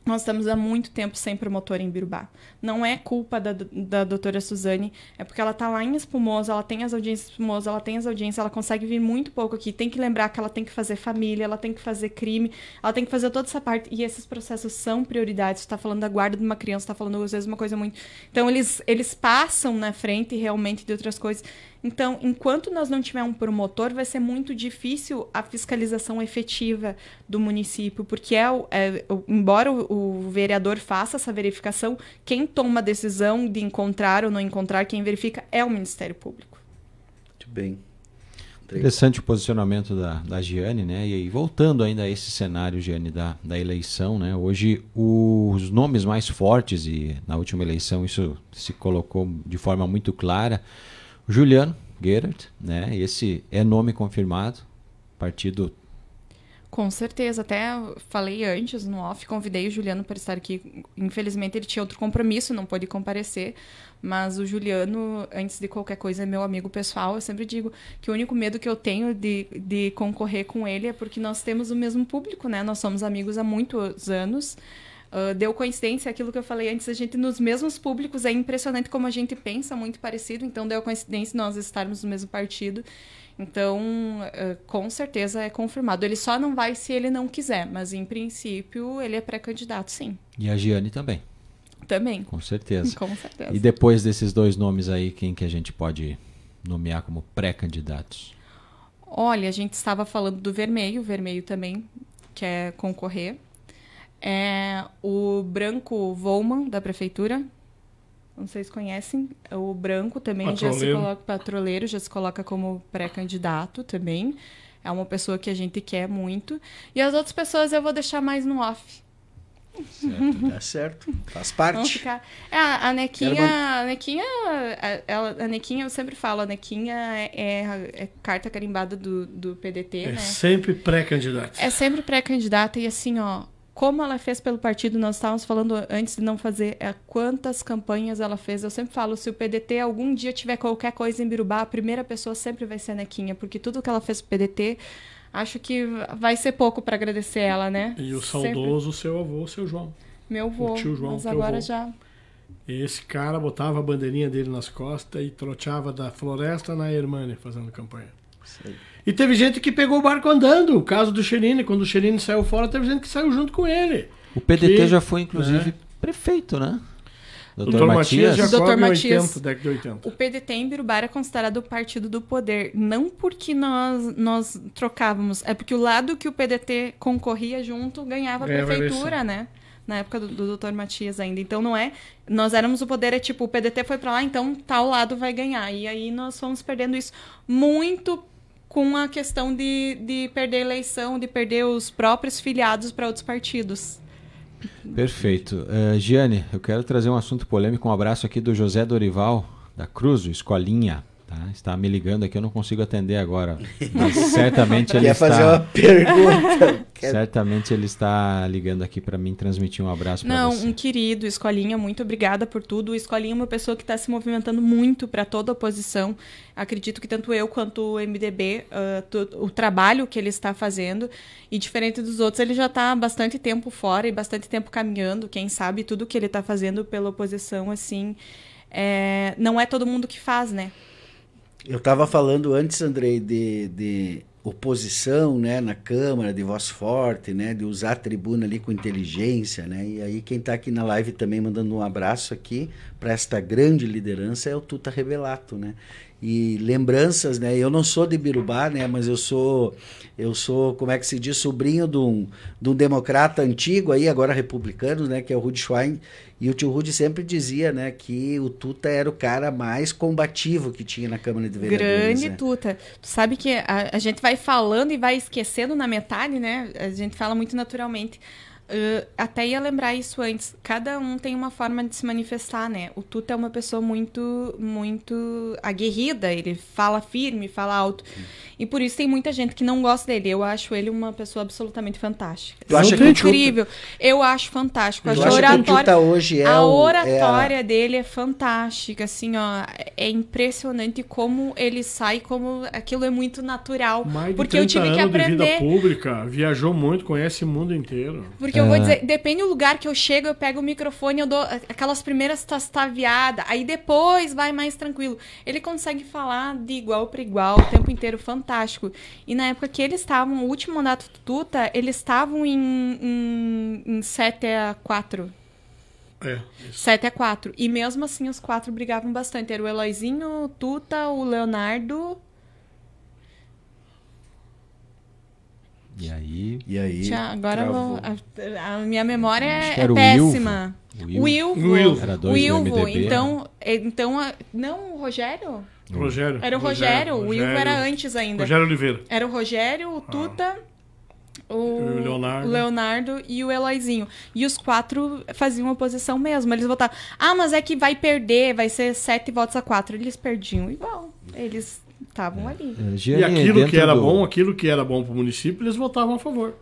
nós estamos há muito tempo sem promotor em Birubá. Não é culpa da doutora Suzane, é porque ela está lá em Espumoso, ela tem as audiências em Espumoso, ela consegue vir muito pouco aqui. Tem que lembrar que ela tem que fazer família, ela tem que fazer crime, ela tem que fazer toda essa parte. E esses processos são prioridades. Você está falando da guarda de uma criança, está falando às vezes uma coisa muito... Então, eles passam na frente realmente de outras coisas. Então, enquanto nós não tivermos um promotor, vai ser muito difícil a fiscalização efetiva do município, porque embora o vereador faça essa verificação, quem toma a decisão de encontrar ou não encontrar, quem verifica, é o Ministério Público. Muito bem. Interessante o posicionamento da Giane, né? E aí, voltando ainda a esse cenário, Giane, da eleição, né? Hoje, os nomes mais fortes, e na última eleição isso se colocou de forma muito clara, Juliano Gerhardt, né? Esse é nome confirmado, partido... Com certeza, até falei antes no off, convidei o Juliano para estar aqui. Infelizmente ele tinha outro compromisso, não pôde comparecer, mas o Juliano, antes de qualquer coisa, é meu amigo pessoal. Eu sempre digo que o único medo que eu tenho de concorrer com ele é porque nós temos o mesmo público, né? Nós somos amigos há muitos anos. Deu coincidência, aquilo que eu falei antes, a gente nos mesmos públicos, é impressionante como a gente pensa muito parecido, então deu coincidência nós estarmos no mesmo partido. Então, com certeza é confirmado. Ele só não vai se ele não quiser, mas em princípio ele é pré-candidato, sim. E a Giane também. Também. Com certeza. Com certeza. E depois desses dois nomes aí, quem que a gente pode nomear como pré-candidatos? Olha, a gente estava falando do Vermelho, o Vermelho também quer concorrer. O Branco Volman, da Prefeitura. Não sei se conhecem. O Branco também já se coloca patroleiro, já se coloca como pré-candidato também. É uma pessoa que a gente quer muito. E as outras pessoas eu vou deixar mais no off. Certo, tá certo. Faz parte. A Nequinha, a Nequinha, eu sempre falo, a Nequinha é carta carimbada do PDT, né? É sempre pré-candidata. É sempre pré-candidata e assim, ó, como ela fez pelo partido, nós estávamos falando antes de não fazer, quantas campanhas ela fez. Eu sempre falo, se o PDT algum dia tiver qualquer coisa em Birubá, a primeira pessoa sempre vai ser a Nequinha, porque tudo que ela fez pro PDT, acho que vai ser pouco para agradecer ela, né? E o saudoso seu avô, o seu João. Meu avô, o tio João, mas agora já... Esse cara botava a bandeirinha dele nas costas e troteava da floresta na Hermânia fazendo campanha. Sei. E teve gente que pegou o barco andando. O caso do Cherini, quando o Cherini saiu fora, teve gente que saiu junto com ele. O PDT já foi, inclusive, prefeito, né? Dr. Matias Jacob, Dr. Matias. década de 80. O PDT em Birubá era considerado o partido do poder. Não porque nós trocávamos, é porque o lado que o PDT concorria junto ganhava a prefeitura, né? Na época do Dr. Matias ainda. Então não é... Nós éramos o poder, tipo, o PDT foi pra lá, então tal lado vai ganhar. E aí nós fomos perdendo isso muito com a questão de perder a eleição, de perder os próprios filiados para outros partidos. Perfeito. Giane, eu quero trazer um assunto polêmico. Um abraço aqui do José Dorival, da Cruz, o Escolinha. Tá? Está me ligando aqui, eu não consigo atender agora. Mas certamente ele está... fazer uma pergunta. Certamente ele está ligando aqui para mim transmitir um abraço para você. Não, um querido, Escolinha, muito obrigada por tudo. O Escolinha é uma pessoa que está se movimentando muito para toda a oposição. Acredito que tanto eu quanto o MDB, o trabalho que ele está fazendo, e diferente dos outros, ele já está há bastante tempo fora e bastante tempo caminhando. Quem sabe tudo que ele está fazendo pela oposição, assim, não é todo mundo que faz, né? Eu estava falando antes, Andrei, de oposição, né, na Câmara, de voz forte, né, de usar a tribuna ali com inteligência, né, e aí quem está aqui na live também mandando um abraço aqui para esta grande liderança é o Tuta Revelato, né, e lembranças, né? Eu não sou de Birubá, né? Mas eu sou, como é que se diz, sobrinho de um democrata antigo aí, agora republicano, né? Que é o Rudi Schwein. E o tio Rudi sempre dizia, né, que o Tuta era o cara mais combativo que tinha na Câmara de Vereadores. Grande, né? Tuta. Tu sabe que a gente vai falando e vai esquecendo na metade, né? A gente fala muito naturalmente. Até ia lembrar isso antes. Cada um tem uma forma de se manifestar, né? O Tuta é uma pessoa muito, muito aguerrida. Ele fala firme, fala alto. E por isso tem muita gente que não gosta dele. Eu acho ele uma pessoa absolutamente fantástica. Tu acha Muito que o incrível. Eu acho fantástico. Tu acha que o Tuta hoje a oratória dele é fantástica. Assim, ó, é impressionante como ele sai, como aquilo é muito natural. Mais de porque eu tive que aprender. De vida pública, viajou muito, conhece o mundo inteiro. Porque eu vou dizer, depende do lugar que eu chego, eu pego o microfone, eu dou aquelas primeiras tastaviadas, aí depois vai mais tranquilo. Ele consegue falar de igual para igual o tempo inteiro, fantástico. E na época que eles estavam, o último mandato do Tuta, eles estavam em 7-4. 7-4. E mesmo assim os 4 brigavam bastante. Era o Eloizinho, o Tuta, o Leonardo... E aí? Agora a minha memória é o péssima. O Ilvo. Era 2 do MDB. Então, não, o Rogério? Rogério. Era o Rogério. O Ilvo era antes ainda. Rogério Oliveira. Era o Rogério, o Tuta, o Leonardo e o Eloizinho. E os 4 faziam oposição mesmo. Eles votavam. Mas é que vai perder, vai ser 7-4. Eles perdiam igual. Eles estavam ali. E aquilo que era bom para o município, eles votavam a favor.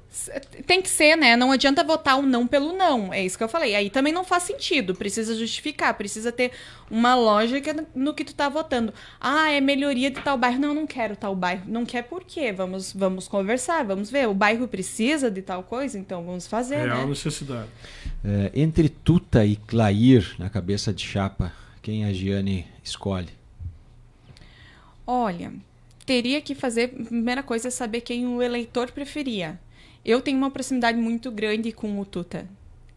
Tem que ser, né? Não adianta votar um não pelo não. É isso que eu falei. Aí também não faz sentido. Precisa justificar. Precisa ter uma lógica no que tu tá votando. É melhoria de tal bairro. Não, não quero tal bairro. Não quer por quê? Vamos conversar, vamos ver. O bairro precisa de tal coisa, então vamos fazer, Real necessidade. Entre Tuta e Clair, na cabeça de chapa, quem a Giane escolhe? Olha, teria que fazer... Primeira coisa é saber quem o eleitor preferia. Eu tenho uma proximidade muito grande com o Tuta.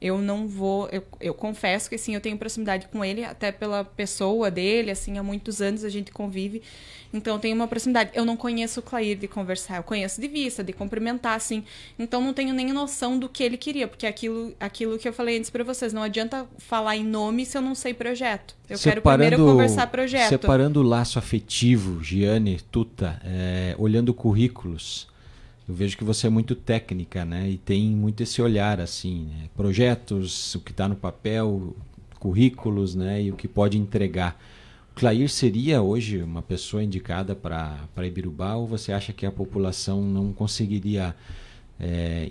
Eu não vou... Eu confesso que, assim, eu tenho proximidade com ele, até pela pessoa dele, assim, há muitos anos a gente convive. Então, eu tenho uma proximidade. Eu não conheço o Clair de conversar. Eu conheço de vista, de cumprimentar, assim. Então, não tenho nem noção do que ele queria. Porque aquilo que eu falei antes para vocês, não adianta falar em nome se eu não sei projeto. Eu quero primeiro conversar projeto. Separando o laço afetivo, Giane, Tuta, olhando currículos, eu vejo que você é muito técnica, né? E tem muito esse olhar, assim, né? Projetos, o que está no papel, currículos, né? E o que pode entregar. O Clair seria hoje uma pessoa indicada para Ibirubá, ou você acha que a população não conseguiria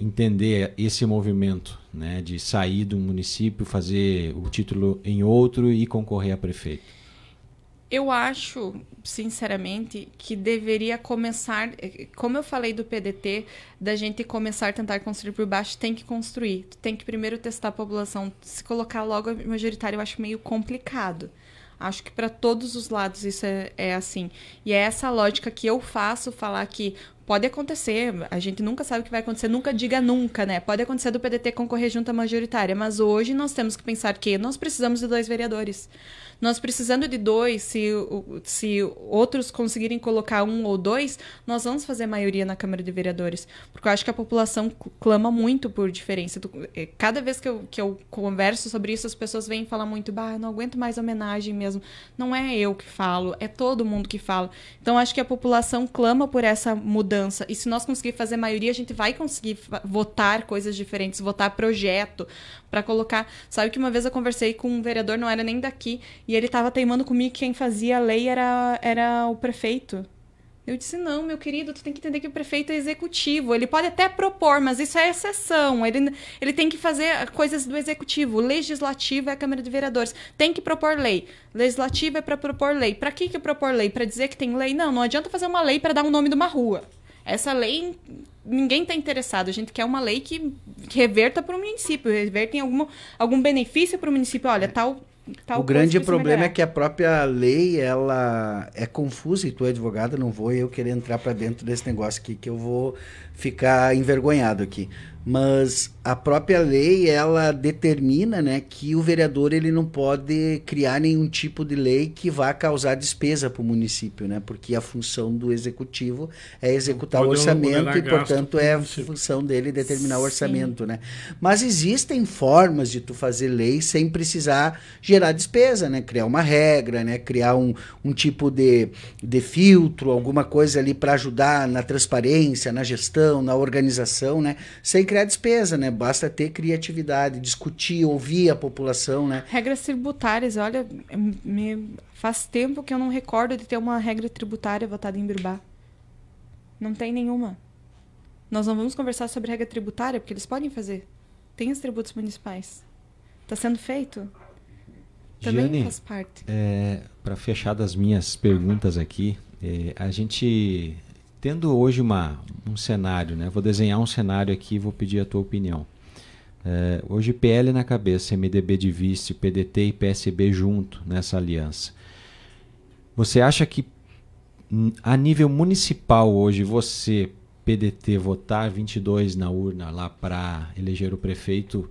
entender esse movimento, né? De sair de um município, fazer o título em outro e concorrer a prefeito? Eu acho, sinceramente, que deveria começar, como eu falei do PDT, da gente começar a tentar construir por baixo, tem que construir. Tem que primeiro testar a população. Se colocar logo majoritário, eu acho meio complicado. Acho que para todos os lados isso é assim. E é essa lógica que eu faço, falar que pode acontecer, a gente nunca sabe o que vai acontecer, nunca diga nunca, né? Pode acontecer do PDT concorrer junto à majoritária, mas hoje nós temos que pensar que nós precisamos de 2 vereadores. Nós precisando de 2, se outros conseguirem colocar 1 ou 2, nós vamos fazer maioria na Câmara de Vereadores. Porque eu acho que a população clama muito por diferença. Cada vez que eu converso sobre isso, as pessoas vêm falar muito, eu não aguento mais homenagem mesmo. Não é eu que falo, é todo mundo que fala. Então, acho que a população clama por essa mudança. E se nós conseguirmos fazer maioria, a gente vai conseguir votar coisas diferentes, votar projeto, para colocar... Sabe que uma vez eu conversei com um vereador, não era nem daqui, e ele estava teimando comigo que quem fazia a lei era o prefeito. Eu disse, não, meu querido, tu tem que entender que o prefeito é executivo. Ele pode até propor, mas isso é exceção. Ele tem que fazer coisas do executivo. O legislativo é a Câmara de Vereadores. Tem que propor lei. Legislativo é para propor lei. Para que propor lei? Para dizer que tem lei? Não adianta fazer uma lei para dar um nome de uma rua. Essa lei, ninguém está interessado. A gente quer uma lei que reverta para o município, reverta em algum benefício para o município. Olha, tal o grande problema é que a própria lei, ela é confusa, e tu é advogada, não vou eu querer entrar para dentro desse negócio aqui, que eu vou ficar envergonhado aqui. Mas a própria lei, ela determina, né, que o vereador ele não pode criar nenhum tipo de lei que vá causar despesa para o município, né, porque a função do executivo é executar o orçamento e, portanto, é a função dele determinar o orçamento, né. Mas existem formas de tu fazer lei sem precisar gerar despesa, né, criar uma regra, né, criar um tipo de filtro, alguma coisa ali para ajudar na transparência, na gestão, na organização, né, sem criar despesa, né? Basta ter criatividade, discutir, ouvir a população, né? Regras tributárias, olha, faz tempo que eu não recordo de ter uma regra tributária votada em Biruba. Não tem nenhuma. Nós não vamos conversar sobre regra tributária, porque eles podem fazer. Tem os tributos municipais. Está sendo feito. Também Giane, faz parte. Para fechar das minhas perguntas aqui, a gente... Tendo hoje um cenário, né? Vou desenhar um cenário aqui e vou pedir a tua opinião. Hoje PL na cabeça, MDB de vice, PDT e PSB junto nessa aliança. Você acha que a nível municipal hoje você, PDT, votar 22 na urna lá para eleger o prefeito,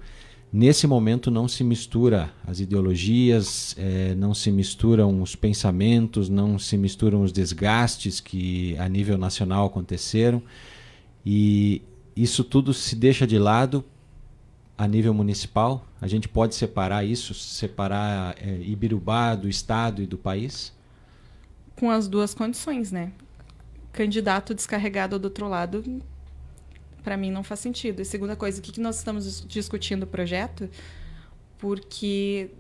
nesse momento não se mistura as ideologias, não se misturam os pensamentos, não se misturam os desgastes que a nível nacional aconteceram, e isso tudo se deixa de lado a nível municipal? A gente pode separar isso, separar Ibirubá do estado e do país? Com as duas condições, né? Candidato descarregado do outro lado... Para mim não faz sentido. E segunda coisa, o que nós estamos discutindo o projeto? Porque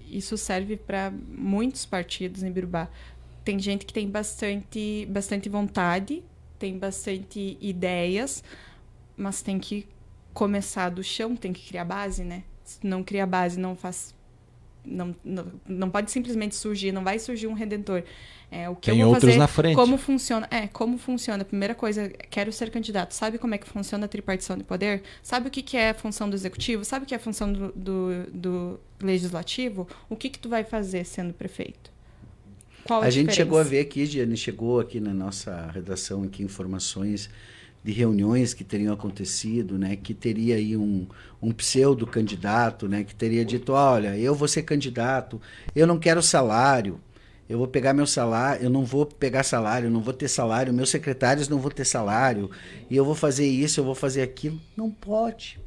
isso serve para muitos partidos em Biruba. Tem gente que tem bastante vontade, tem bastante ideias, mas tem que começar do chão, tem que criar base, né? Se não cria base, não faz... Não pode simplesmente surgir, não vai surgir um redentor. O que tem eu vou outros fazer, na frente. Como funciona? Primeira coisa, quero ser candidato. Sabe como é que funciona a tripartição de poder? Sabe o que é a função do executivo? Sabe o que é a função do legislativo? O que tu vai fazer sendo prefeito? Qual a gente chegou a ver aqui, Giane, chegou aqui na nossa redação aqui informações de reuniões que teriam acontecido, né, que teria aí um pseudo-candidato, né, que teria dito, olha, eu vou ser candidato, eu não quero salário, eu vou pegar meu salário, eu não vou pegar salário, eu não vou ter salário, meus secretários não vão ter salário, e eu vou fazer isso, eu vou fazer aquilo. Não pode.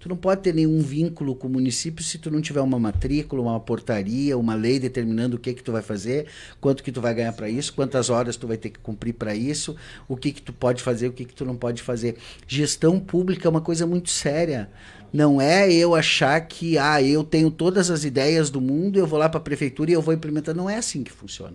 Tu não pode ter nenhum vínculo com o município se tu não tiver uma matrícula, uma portaria, uma lei determinando o que tu vai fazer, quanto que tu vai ganhar para isso, quantas horas tu vai ter que cumprir para isso, o que tu pode fazer, o que tu não pode fazer. Gestão pública é uma coisa muito séria. Não é eu achar que eu tenho todas as ideias do mundo, eu vou lá para a prefeitura e eu vou implementar. Não é assim que funciona.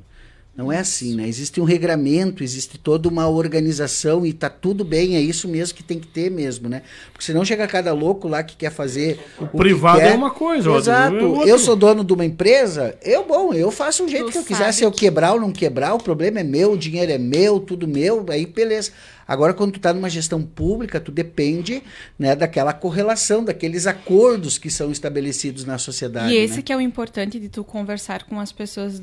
Não é assim, né? Existe um regramento, existe toda uma organização e tá tudo bem, é isso mesmo que tem que ter mesmo, né? Porque senão chega cada louco lá que quer fazer o privado é uma coisa. Exato. Eu sou dono de uma empresa, eu faço o jeito que eu quiser. Se eu quebrar ou não quebrar, o problema é meu, o dinheiro é meu, tudo meu, aí beleza. Agora, quando tu tá numa gestão pública, tu depende, né, daquela correlação, daqueles acordos que são estabelecidos na sociedade. E esse né? que é o importante de tu conversar com as pessoas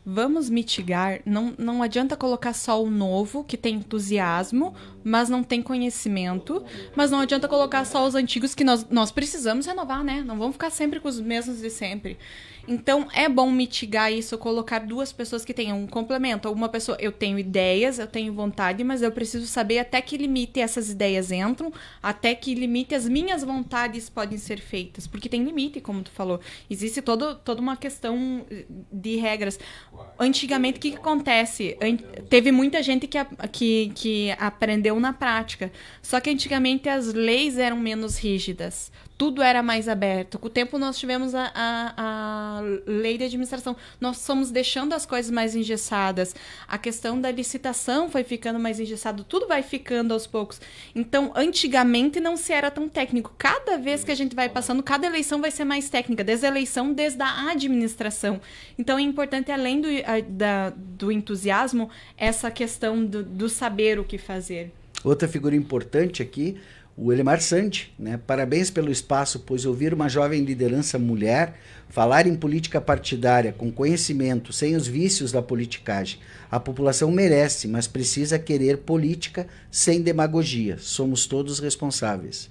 vamos mitigar, não adianta colocar só o novo, que tem entusiasmo, mas não tem conhecimento, mas não adianta colocar só os antigos, que nós precisamos renovar, né? Não vamos ficar sempre com os mesmos de sempre. Então, é bom mitigar isso, colocar duas pessoas que tenham um complemento. Uma pessoa, eu tenho ideias, eu tenho vontade, mas eu preciso saber até que limite essas ideias entram, até que limite as minhas vontades podem ser feitas. Porque tem limite, como tu falou. Existe toda uma questão de regras. Antigamente, o que acontece? Teve muita gente que aprendeu na prática. Só que antigamente as leis eram menos rígidas. Tudo era mais aberto. Com o tempo nós tivemos a lei de administração. Nós fomos deixando as coisas mais engessadas. A questão da licitação foi ficando mais engessado. Tudo vai ficando aos poucos. Então, antigamente não se era tão técnico. Cada vez que a gente vai passando, cada eleição vai ser mais técnica. Desde a eleição, desde a administração. Então, é importante, além do entusiasmo, essa questão do saber o que fazer. Outra figura importante aqui, o Elemar Sandi, né? Parabéns pelo espaço, pois ouvir uma jovem liderança mulher falar em política partidária com conhecimento, sem os vícios da politicagem. A população merece, mas precisa querer política sem demagogia. Somos todos responsáveis.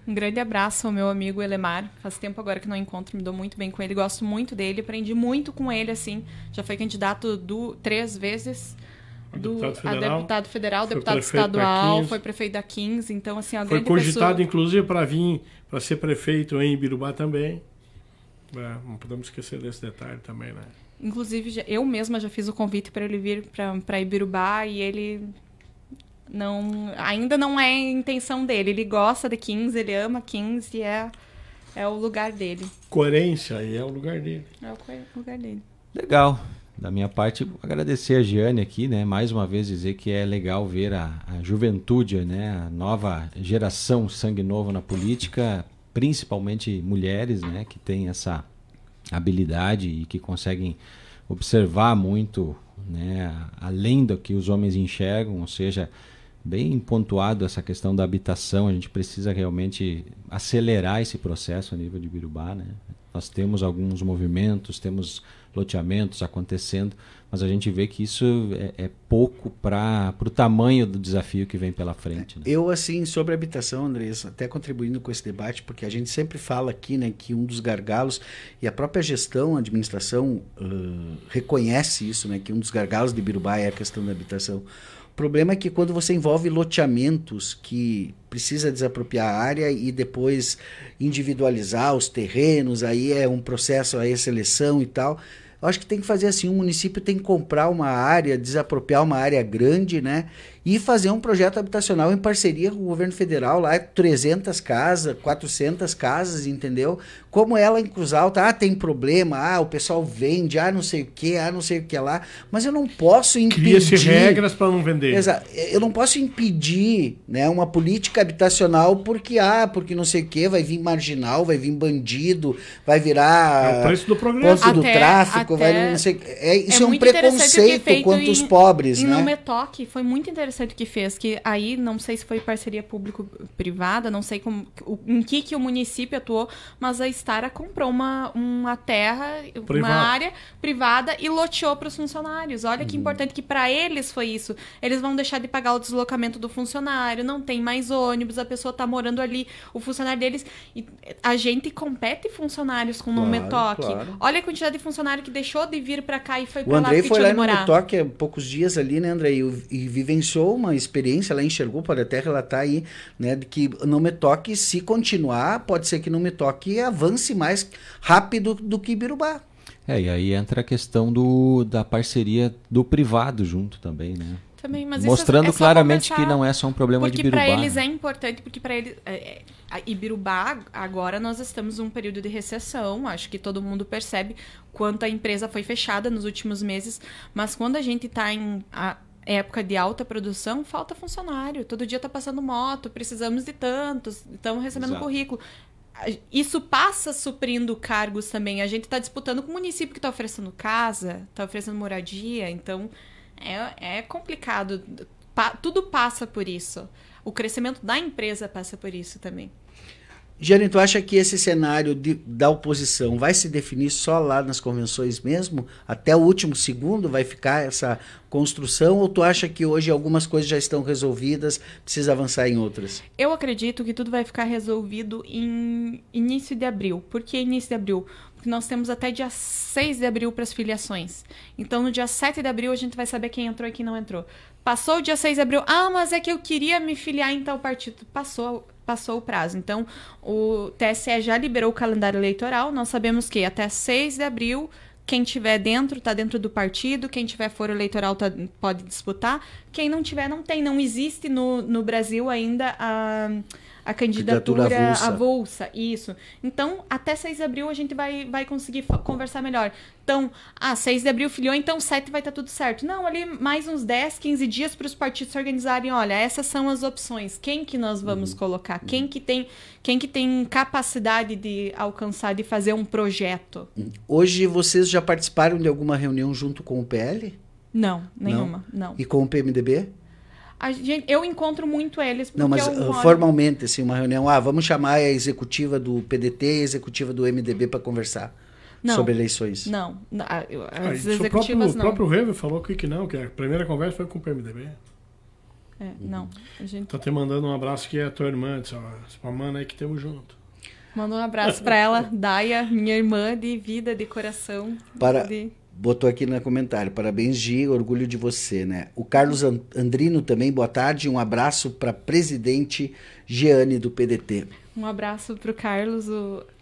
Um grande abraço ao meu amigo Elemar. Faz tempo agora que não encontro, me dou muito bem com ele, gosto muito dele, aprendi muito com ele, assim. Já foi candidato 3 vezes a deputado federal, deputado estadual, foi prefeito da 15, então assim, a foi cogitado inclusive para vir para ser prefeito em Ibirubá também. Não podemos esquecer desse detalhe também, né? Inclusive eu mesma já fiz o convite para ele vir para Ibirubá e ele ainda não é a intenção dele. Ele gosta de 15, ele ama 15 e é o lugar dele. Coerência aí é o lugar dele. É o lugar dele. Legal. Da minha parte, agradecer a Giane aqui, né? Mais uma vez dizer que é legal ver a juventude, né? A nova geração, sangue novo na política, principalmente mulheres, né? Que têm essa habilidade e que conseguem observar muito, né? Além do que os homens enxergam, ou seja, bem pontuado essa questão da habitação. A gente precisa realmente acelerar esse processo a nível de Ibirubá, né? Nós temos alguns movimentos, temos loteamentos acontecendo, mas a gente vê que isso é pouco para o tamanho do desafio que vem pela frente. Né? Eu, assim, sobre habitação, Andrés, até contribuindo com esse debate, porque a gente sempre fala aqui, né, que um dos gargalos, e a própria gestão, a administração reconhece isso, né, que um dos gargalos de Ibirubá é a questão da habitação. O problema é que quando você envolve loteamentos que precisa desapropriar a área e depois individualizar os terrenos, aí é um processo, aí é seleção e tal. Eu acho que tem que fazer assim, o município tem que comprar uma área, desapropriar uma área grande, né? E fazer um projeto habitacional em parceria com o governo federal, lá 300 casas, 400 casas, entendeu? Como ela em Cruz Alta, tem problema, o pessoal vende, não sei o que lá, mas eu não posso impedir... Cria-se regras para não vender. Exato. Eu não posso impedir, né, uma política habitacional porque não sei o que, vai vir marginal, vai vir bandido, vai virar... É o preço do progresso. Ponto do tráfico, vai não sei... Isso é um preconceito contra os pobres, né? No Metoque, foi muito interessante o que fez, que aí, não sei se foi parceria público-privada, não sei em que o município atuou, mas a Stara comprou uma terra, uma área privada e loteou para os funcionários. Olha que importante que para eles foi isso. Eles vão deixar de pagar o deslocamento do funcionário, não tem mais ônibus, a pessoa está morando ali, o funcionário deles... E a gente compete funcionários com o Metoque. Claro. Olha a quantidade de funcionário que deixou de vir para cá e foi para lá porque tinha de morar. O Andrei foi lá no Metoque há poucos dias ali, né, Andrei? E vivenciou uma experiência, ela enxergou, pode até relatar aí, né, de que no Metoque, se continuar, pode ser que no Metoque avance mais rápido do que Ibirubá. E aí entra a questão da parceria do privado junto também, né? Também, mas mostrando claramente que não é só um problema de Ibirubá. Porque para eles é importante, porque para eles... Ibirubá, agora nós estamos num período de recessão, acho que todo mundo percebe quanto a empresa foi fechada nos últimos meses, mas quando a gente está em... época de alta produção, falta funcionário. Todo dia está passando moto, precisamos de tantos, estamos recebendo currículo. Isso passa suprindo cargos também. A gente está disputando com o município que está oferecendo casa, está oferecendo moradia, então é complicado. Tudo passa por isso. O crescimento da empresa passa por isso também. Giane, tu acha que esse cenário da oposição vai se definir só lá nas convenções mesmo? Até o último segundo vai ficar essa construção? Ou tu acha que hoje algumas coisas já estão resolvidas, precisa avançar em outras? Eu acredito que tudo vai ficar resolvido em início de abril. Por que início de abril? Porque nós temos até dia 6 de abril para as filiações. Então, no dia 7 de abril, a gente vai saber quem entrou e quem não entrou. Passou o dia 6 de abril, mas é que eu queria me filiar em tal partido. Passou o prazo. Então, o TSE já liberou o calendário eleitoral. Nós sabemos que até 6 de abril, quem tiver dentro, está dentro do partido. Quem tiver foro eleitoral pode disputar. Quem não tiver, não tem. Não existe no Brasil ainda a candidatura avulsa. Isso. Então, até 6 de abril a gente vai conseguir conversar melhor. Então, 6 de abril filiou, então 7 vai estar tudo certo. Não, ali mais uns 10, 15 dias para os partidos se organizarem. Olha, essas são as opções. Quem que nós vamos colocar? Quem que tem capacidade de alcançar, de fazer um projeto? Hoje vocês já participaram de alguma reunião junto com o PL? Não, nenhuma. Não. E com o PMDB? eu encontro muito eles. Não, mas formalmente, assim, uma reunião, vamos chamar a executiva do PDT e a executiva do MDB para conversar sobre eleições. Não, as executivas não. O próprio Rever falou que não, que a primeira conversa foi com o PMDB. Não. A gente... Tá te mandando um abraço que é a tua irmã, disse, ó, mana aí que temos junto. Manda um abraço para ela, Daia, minha irmã de vida, de coração. Botou aqui no comentário, parabéns, Gi, orgulho de você, né? O Carlos Andrino também, boa tarde, um abraço para presidente Giane do PDT. Um abraço para o Carlos,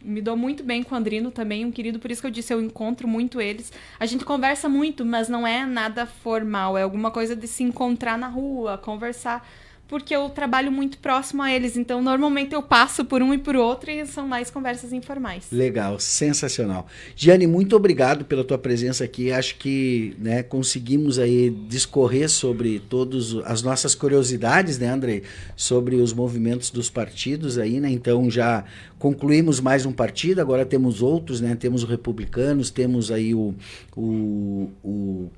me dou muito bem com o Andrino também, um querido, por isso que eu disse, eu encontro muito eles. A gente conversa muito, mas não é nada formal, é alguma coisa de se encontrar na rua, conversar, porque eu trabalho muito próximo a eles, então normalmente eu passo por um e por outro e são mais conversas informais. Legal, sensacional. Giane, muito obrigado pela tua presença aqui, acho que, né, conseguimos aí discorrer sobre todas as nossas curiosidades, né, Andrei, sobre os movimentos dos partidos aí, né, então já concluímos mais um partido, agora temos outros, né, temos os republicanos, temos aí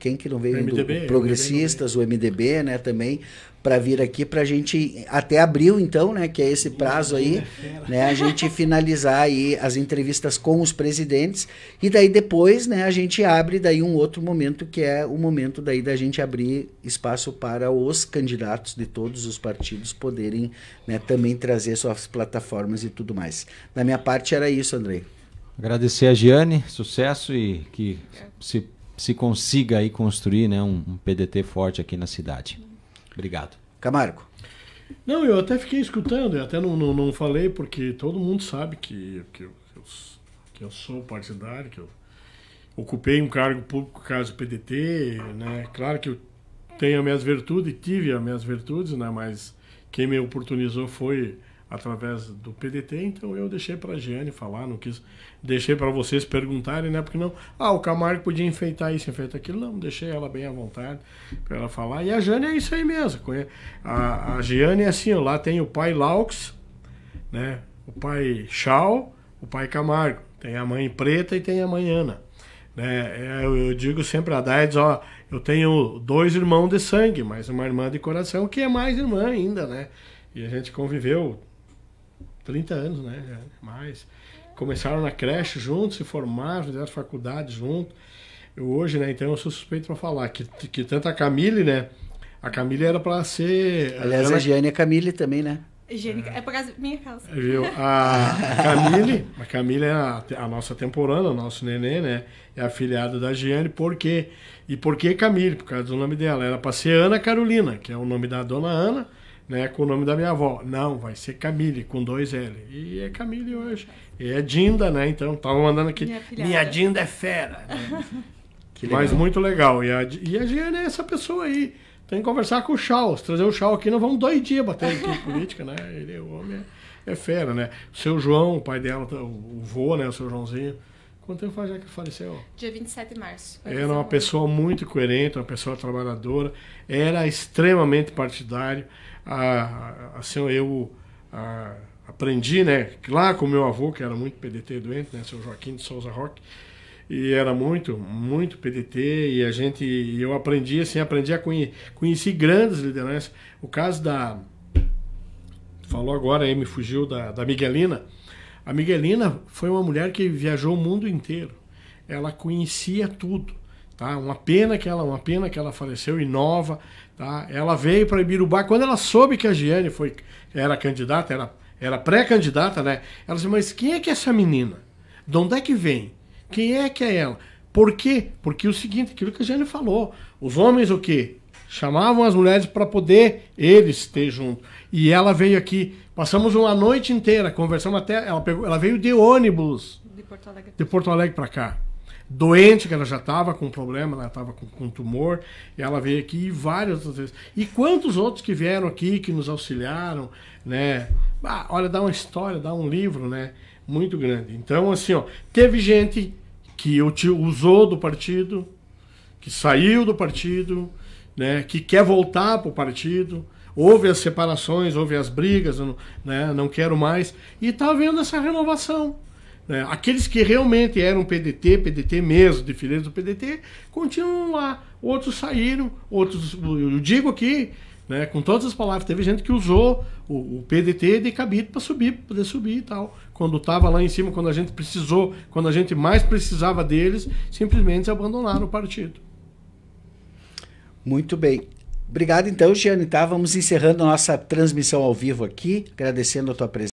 quem que não veio? MDB, o Progressistas, o MDB, né, também, para vir aqui para a gente, até abril então, né, que é esse prazo aí, né, a gente finalizar aí as entrevistas com os presidentes e daí depois, né, a gente abre daí um outro momento que é o momento daí da gente abrir espaço para os candidatos de todos os partidos poderem, né, também trazer suas plataformas e tudo mais. Da minha parte era isso, Andrei. Agradecer a Giane, sucesso e que se consiga aí construir, né, um PDT forte aqui na cidade. Obrigado. Camargo. Não, eu até fiquei escutando, eu até não falei, porque todo mundo sabe que eu sou partidário, que eu ocupei um cargo público caso PDT, né? Claro que eu tenho as minhas virtudes, tive as minhas virtudes, né? Mas quem me oportunizou foi através do PDT, então eu deixei para a Giane falar, não quis, deixei para vocês perguntarem, né, porque não, o Camargo podia enfeitar isso, enfeitar aquilo, não, deixei ela bem à vontade para ela falar, e a Giane é isso aí mesmo, a Giane é assim, lá tem o pai Laux, né, o pai Chau, o pai Camargo, tem a mãe Preta e tem a mãe Ana, né, eu digo sempre a Daides, eu tenho 2 irmãos de sangue, mas uma irmã de coração, que é mais irmã ainda, né, e a gente conviveu 30 anos, né? Mais. Começaram na creche juntos, se formaram, fizeram faculdade juntos. Hoje, né? Então eu sou suspeito para falar que tanto a Camille, né? A Camille era para ser... Aliás, a Giane e a Camille também, né? É por causa da minha casa. Viu? A Camille é a nossa temporana, o nosso neném, né? É afilhada da Giane. Por quê? E por que Camille? Por causa do nome dela. Era para ser Ana Carolina, que é o nome da dona Ana, né, com o nome da minha avó. Não, vai ser Camille, com 2 L. E é Camille hoje. E é Dinda, né? Então, tava mandando aqui. Minha Dinda é fera. Né? Mas muito legal. E a Giane é essa pessoa aí. Tem que conversar com o Chau. Se trazer o Chau aqui, nós vamos 2 dias bater aqui em política, né? Ele, o homem é fera, né? O seu João, o pai dela, o vô, né? O seu Joãozinho. Quanto tempo faz já que ele faleceu? Dia 27 de março. Era uma pessoa muito coerente, uma pessoa trabalhadora. Era extremamente partidário. Assim, eu aprendi, né, lá com meu avô, que era muito PDT doente, né, seu Joaquim de Souza Roque, e era muito PDT, e eu aprendi a conhecer grandes lideranças. O caso falou agora aí, me fugiu, da Miguelina. A Miguelina foi uma mulher que viajou o mundo inteiro. Ela conhecia tudo. Tá? Uma pena que ela faleceu e nova, tá? Ela veio para Ibirubá quando ela soube que a Giane era candidata, era pré-candidata, né? Ela disse: mas quem é que é essa menina? De onde é que vem? Quem é que é ela? Por quê? Porque o seguinte, aquilo que a Giane falou, os homens o quê? Chamavam as mulheres para poder eles ter junto. E ela veio aqui, passamos uma noite inteira, conversamos até, ela veio de ônibus de Porto Alegre para cá. Doente, que ela já estava com problema, ela estava com tumor, e ela veio aqui várias outras vezes. E quantos outros que vieram aqui, que nos auxiliaram, né? Olha, dá uma história, dá um livro, né? Muito grande. Então, assim, teve gente que usou do partido, que saiu do partido, né? Que quer voltar para o partido, houve as separações, houve as brigas, né? Não quero mais, e está havendo essa renovação. Aqueles que realmente eram PDT mesmo, de fileiros do PDT, continuam lá. Outros saíram, outros, eu digo aqui, né? Com todas as palavras. Teve gente que usou o PDT de cabide para subir, para poder subir e tal. Quando estava lá em cima, quando a gente precisou, quando a gente mais precisava deles, simplesmente abandonaram o partido. Muito bem. Obrigado então, Giane, tá? Vamos encerrando a nossa transmissão ao vivo aqui, agradecendo a tua presença.